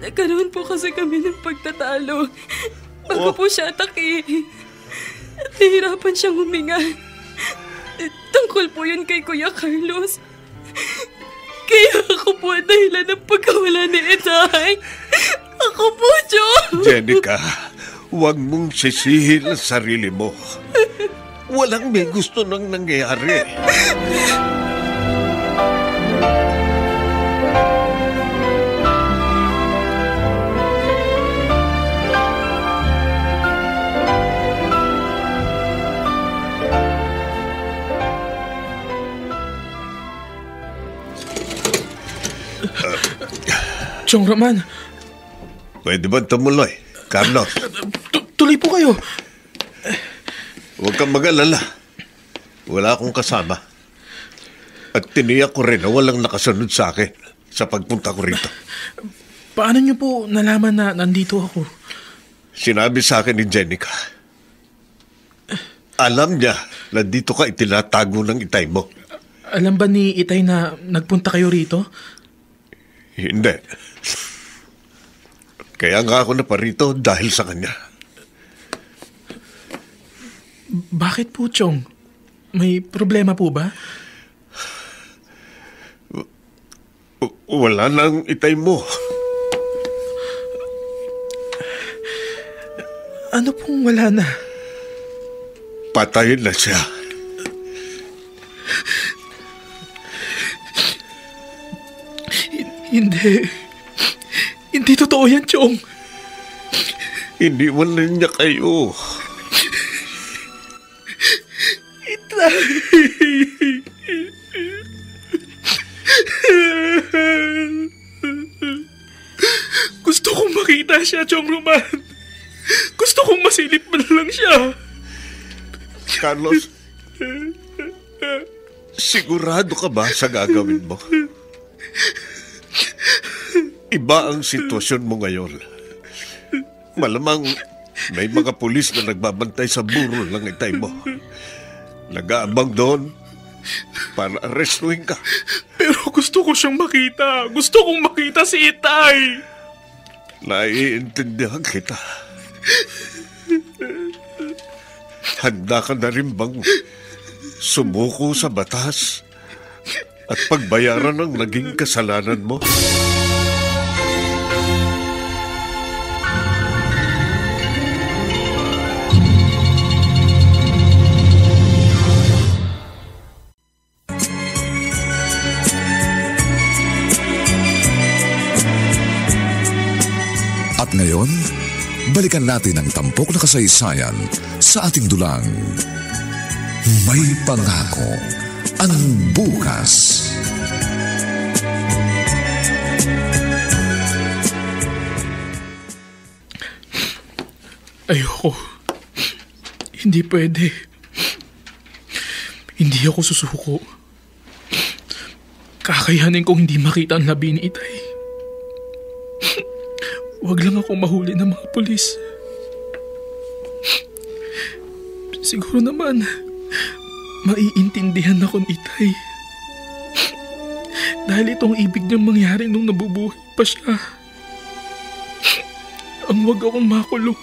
Nagkaroon po kasi kami ng pagtatalo bago po siya atake. At nahirapan siyang huminga. Tungkol po yun kay Kuya Carlos. Kaya ako po ang dahilan ng pagkawala ni Itay. Ako po, Chong. Jenica, huwag mong sisihin ang sarili mo. Walang may gusto nang nangyayari. Chong Roman. Pwede ba tumuloy, Carlos? Tuloy po kayo. Huwag kang mag-alala. Wala akong kasama. At tiniyak ko rin na walang nakasunod sa akin sa pagpunta ko rito. Paano niyo po nalaman na nandito ako? Sinabi sa akin ni Jenica. Alam niya na dito ka itinatago ng itay mo. Alam ba ni Itay na nagpunta kayo rito? Hindi. Kaya nga ako naparito dahil sa kanya. Bakit po, Chong? May problema po ba? Wala nang itay mo. Ano pong wala na? Patayin na siya. Hindi. Hindi totoo yan, Chong. Iniwanan niya kayo. Itay. Gusto kong makita siya, Chong Roman. Gusto kong masilip man lang siya. Carlos, sigurado ka ba sa gagawin mo? Iba ang sitwasyon mo ngayon. Malamang may mga pulis na nagbabantay sa burol ng itay mo. Nag-aabang doon para arestuhin ka. Pero gusto ko siyang makita. Gusto kong makita si Itay. Naiintindihan kita. Handa ka na rin bang sumuko sa batas at pagbayaran ng naging kasalanan mo? At ngayon, balikan natin ang tampok na kasaysayan sa ating dulang May Pangako ang bukas. Ayoko. Hindi pwede. Hindi ako susuko. Kakayanin kong hindi makita ang labi ni Itay. Huwag lang ako mahuli ng mga pulis. Siguro naman, maiintindihan ako ni Itay. Dahil itong ibig niyang mangyari nung nabubuhay pa siya. Ang wag akong makulong.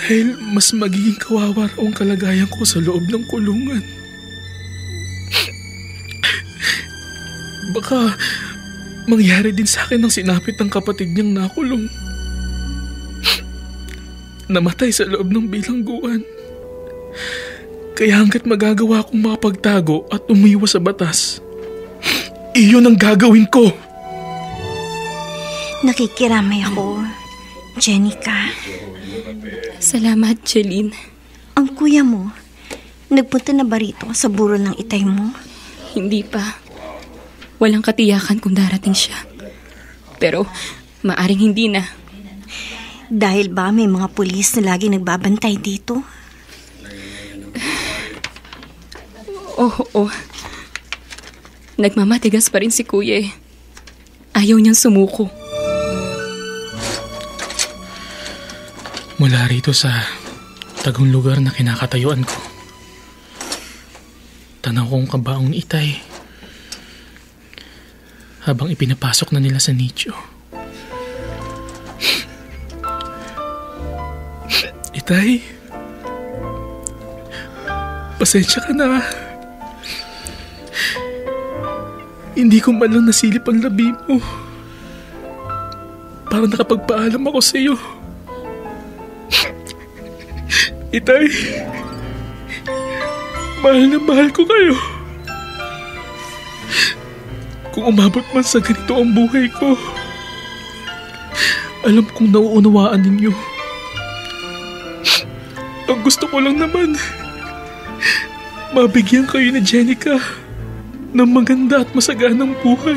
Dahil mas magiging kawawa raw ang kalagayan ko sa loob ng kulungan. mangyari din sa akin ang sinapit ng kapatid niyang nakulong. Namatay sa loob ng bilangguan. Kaya hanggat magagawa kong makapagtago at umiwas sa batas, iyon ang gagawin ko. Nakikiramay ako, Jenica. Salamat, Jeline. Ang kuya mo, nagpunta na ba rito sa burol ng itay mo? Hindi pa. Walang katiyakan kung darating siya. Pero maaring hindi na. Dahil ba may mga pulis na lagi nagbabantay dito? Oo. Nagmamatigas pa rin si kuya eh. Ayaw niyang sumuko. Mula rito sa tagong lugar na kinakatayuan ko, tanaw kong kabaong itay habang ipinapasok na nila sa nicho. Itay, pasensya ka na. Hindi ko man lang nasilip ang labi mo. Para nakapagpaalam ako sa iyo. Itay, mahal na mahal ko kayo. Kung umabot man sa ganito ang buhay ko, alam kong nauunawaan ninyo. Ang gusto ko lang naman, mabigyan kayo ni Jenica ng maganda at masaganang buhay.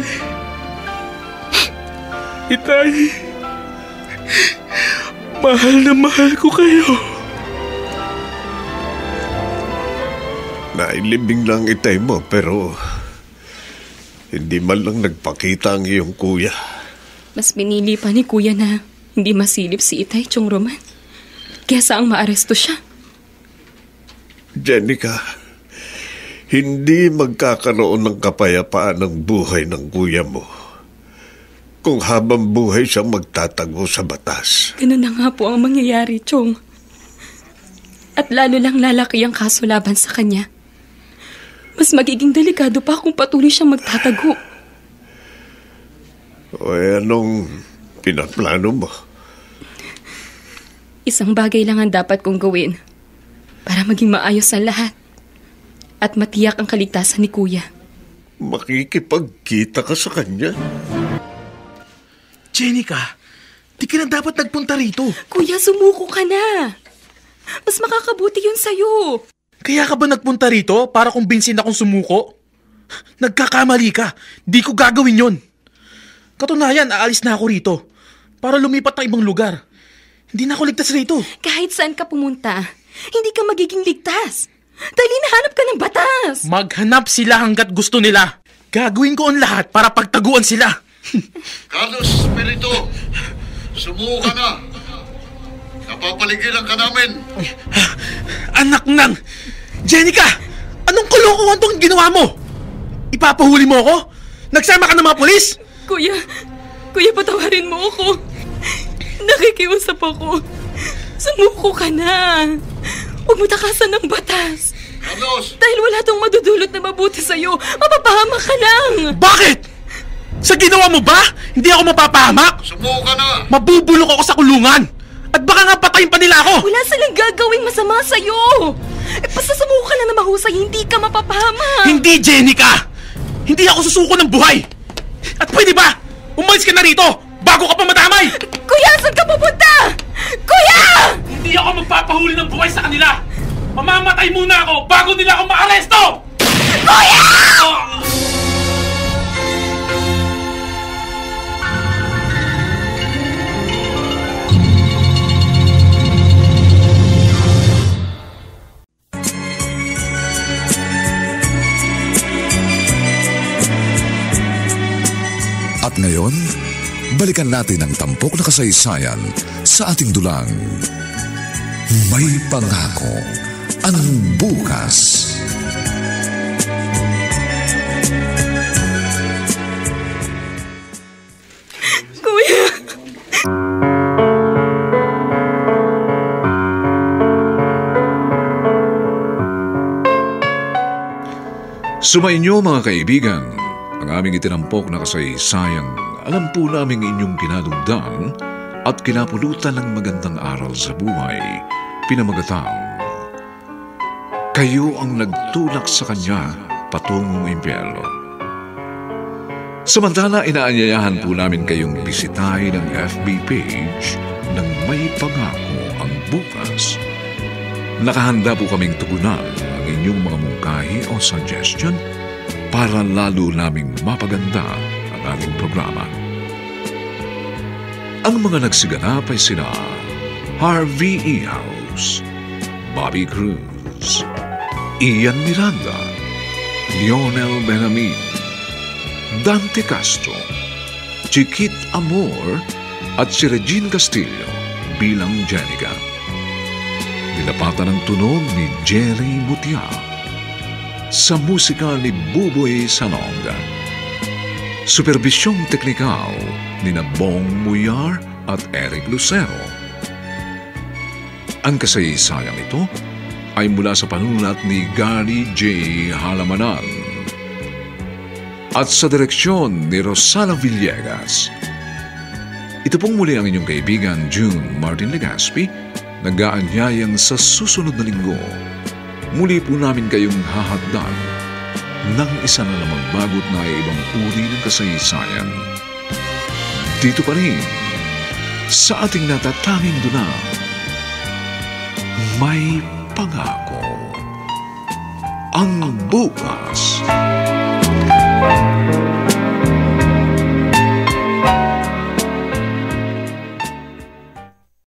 Itay, mahal na mahal ko kayo. Nailibing lang itay mo pero hindi man lang nagpakita ang iyong kuya. Mas pinili pa ni kuya na hindi masilip si Itay Chong Roman. Kaya saang maaresto siya. Jenica, hindi magkakaroon ng kapayapaan ng buhay ng kuya mo kung habang buhay siyang magtatago sa batas. Ganun na nga po ang mangyayari, Chong. At lalo lang lalaki ang kaso laban sa kanya. Mas magiging delikado pa kung patuloy siyang magtatago. O anong pinaplano mo? Isang bagay lang ang dapat kong gawin para maging maayos ang lahat at matiyak ang kaligtasan ni Kuya. Makikipagkita ka sa kanya? Jenica, di ka na dapat nagpunta rito. Kuya, sumuko ka na. Mas makakabuti yun sa'yo. Kaya ka ba nagpunta rito para kumbinsin akong sumuko? Nagkakamali ka. Di ko gagawin yon. Katunayan, aalis na ako rito para lumipat ng ibang lugar. Hindi na ako ligtas rito. Kahit saan ka pumunta, hindi ka magiging ligtas. Dahil hinahanap ka ng batas. Maghanap sila hanggat gusto nila. Gagawin ko ang lahat para pagtaguan sila. Carlos Espiritu, sumuko ka na. Napapaligiran ka namin. Anak nang! Jenica! Anong kalokohan tong ginawa mo? Ipapahuli mo ako? Nagsama ka ng mga pulis? Kuya, patawarin mo ako. Nakikiusap ako. Sumuko ka na. Huwag mo takasan ng batas. Carlos! Dahil wala tong madudulot na mabuti sa'yo. Mapapahamak ka lang. Bakit? Sa ginawa mo ba? Hindi ako mapapahamak? Sumuko ka na! Mabubulok ako sa kulungan. At baka nga patayin pa nila ako. Wala silang gagawing masama sa'yo. Basta sumuko ka lang na mahusay, hindi ka mapapahamak. Hindi, Jenica! Hindi ako susuko ng buhay. At pwede ba? Umalis ka na rito bago ka pa madamay. Kuya, saan ka pupunta? Kuya! Hindi ako magpapahuli ng buhay sa kanila. Mamamatay muna ako bago nila ako maaresto! Kuya! At ngayon, balikan natin ang tampok na kasaysayan sa ating dulang. May pangako ang bukas. Kuya! Sumainyo mga kaibigan, ang aming itinampok na kasaysayang alam po naming inyong kinadugdan at kinapulutan ng magandang aral sa buhay, pinamagatang kayo ang nagtulak sa kanya patungong impyerno. Samantala, inaanyayahan po namin kayong bisitahin ang FB page ng May Pangako ang Bukas. Nakahanda po kaming tugunan ang inyong mga mungkahi o suggestion para lalo naming mapaganda ang ating programa. Ang mga nagsiganap ay sina Harvey E. House, Bobby Cruz, Ian Miranda, Lionel Benjamin, Dante Castro, Chiquit Amor at si Regine Castillo bilang Jenica. Nilapatan ng tunog ni Jerry Mutia. Sa musika ni Buboy Salonga. Supervisyong teknikal ni Bong Muyar at Eric Lucero. Ang kasaysayang ito ay mula sa panulat ni Gary J. Halamanan at sa direksyon ni Rosana Villegas. Ito pong muli ang inyong kaibigan June Martin Legaspi, nag-aanyayang sa susunod na linggo. Muli po namin kayong hahagdan ng isa na namang bagot na ibang uri ng kasaysayan. Dito pa rin sa ating natatanging dunang May Pangako ang Bukas.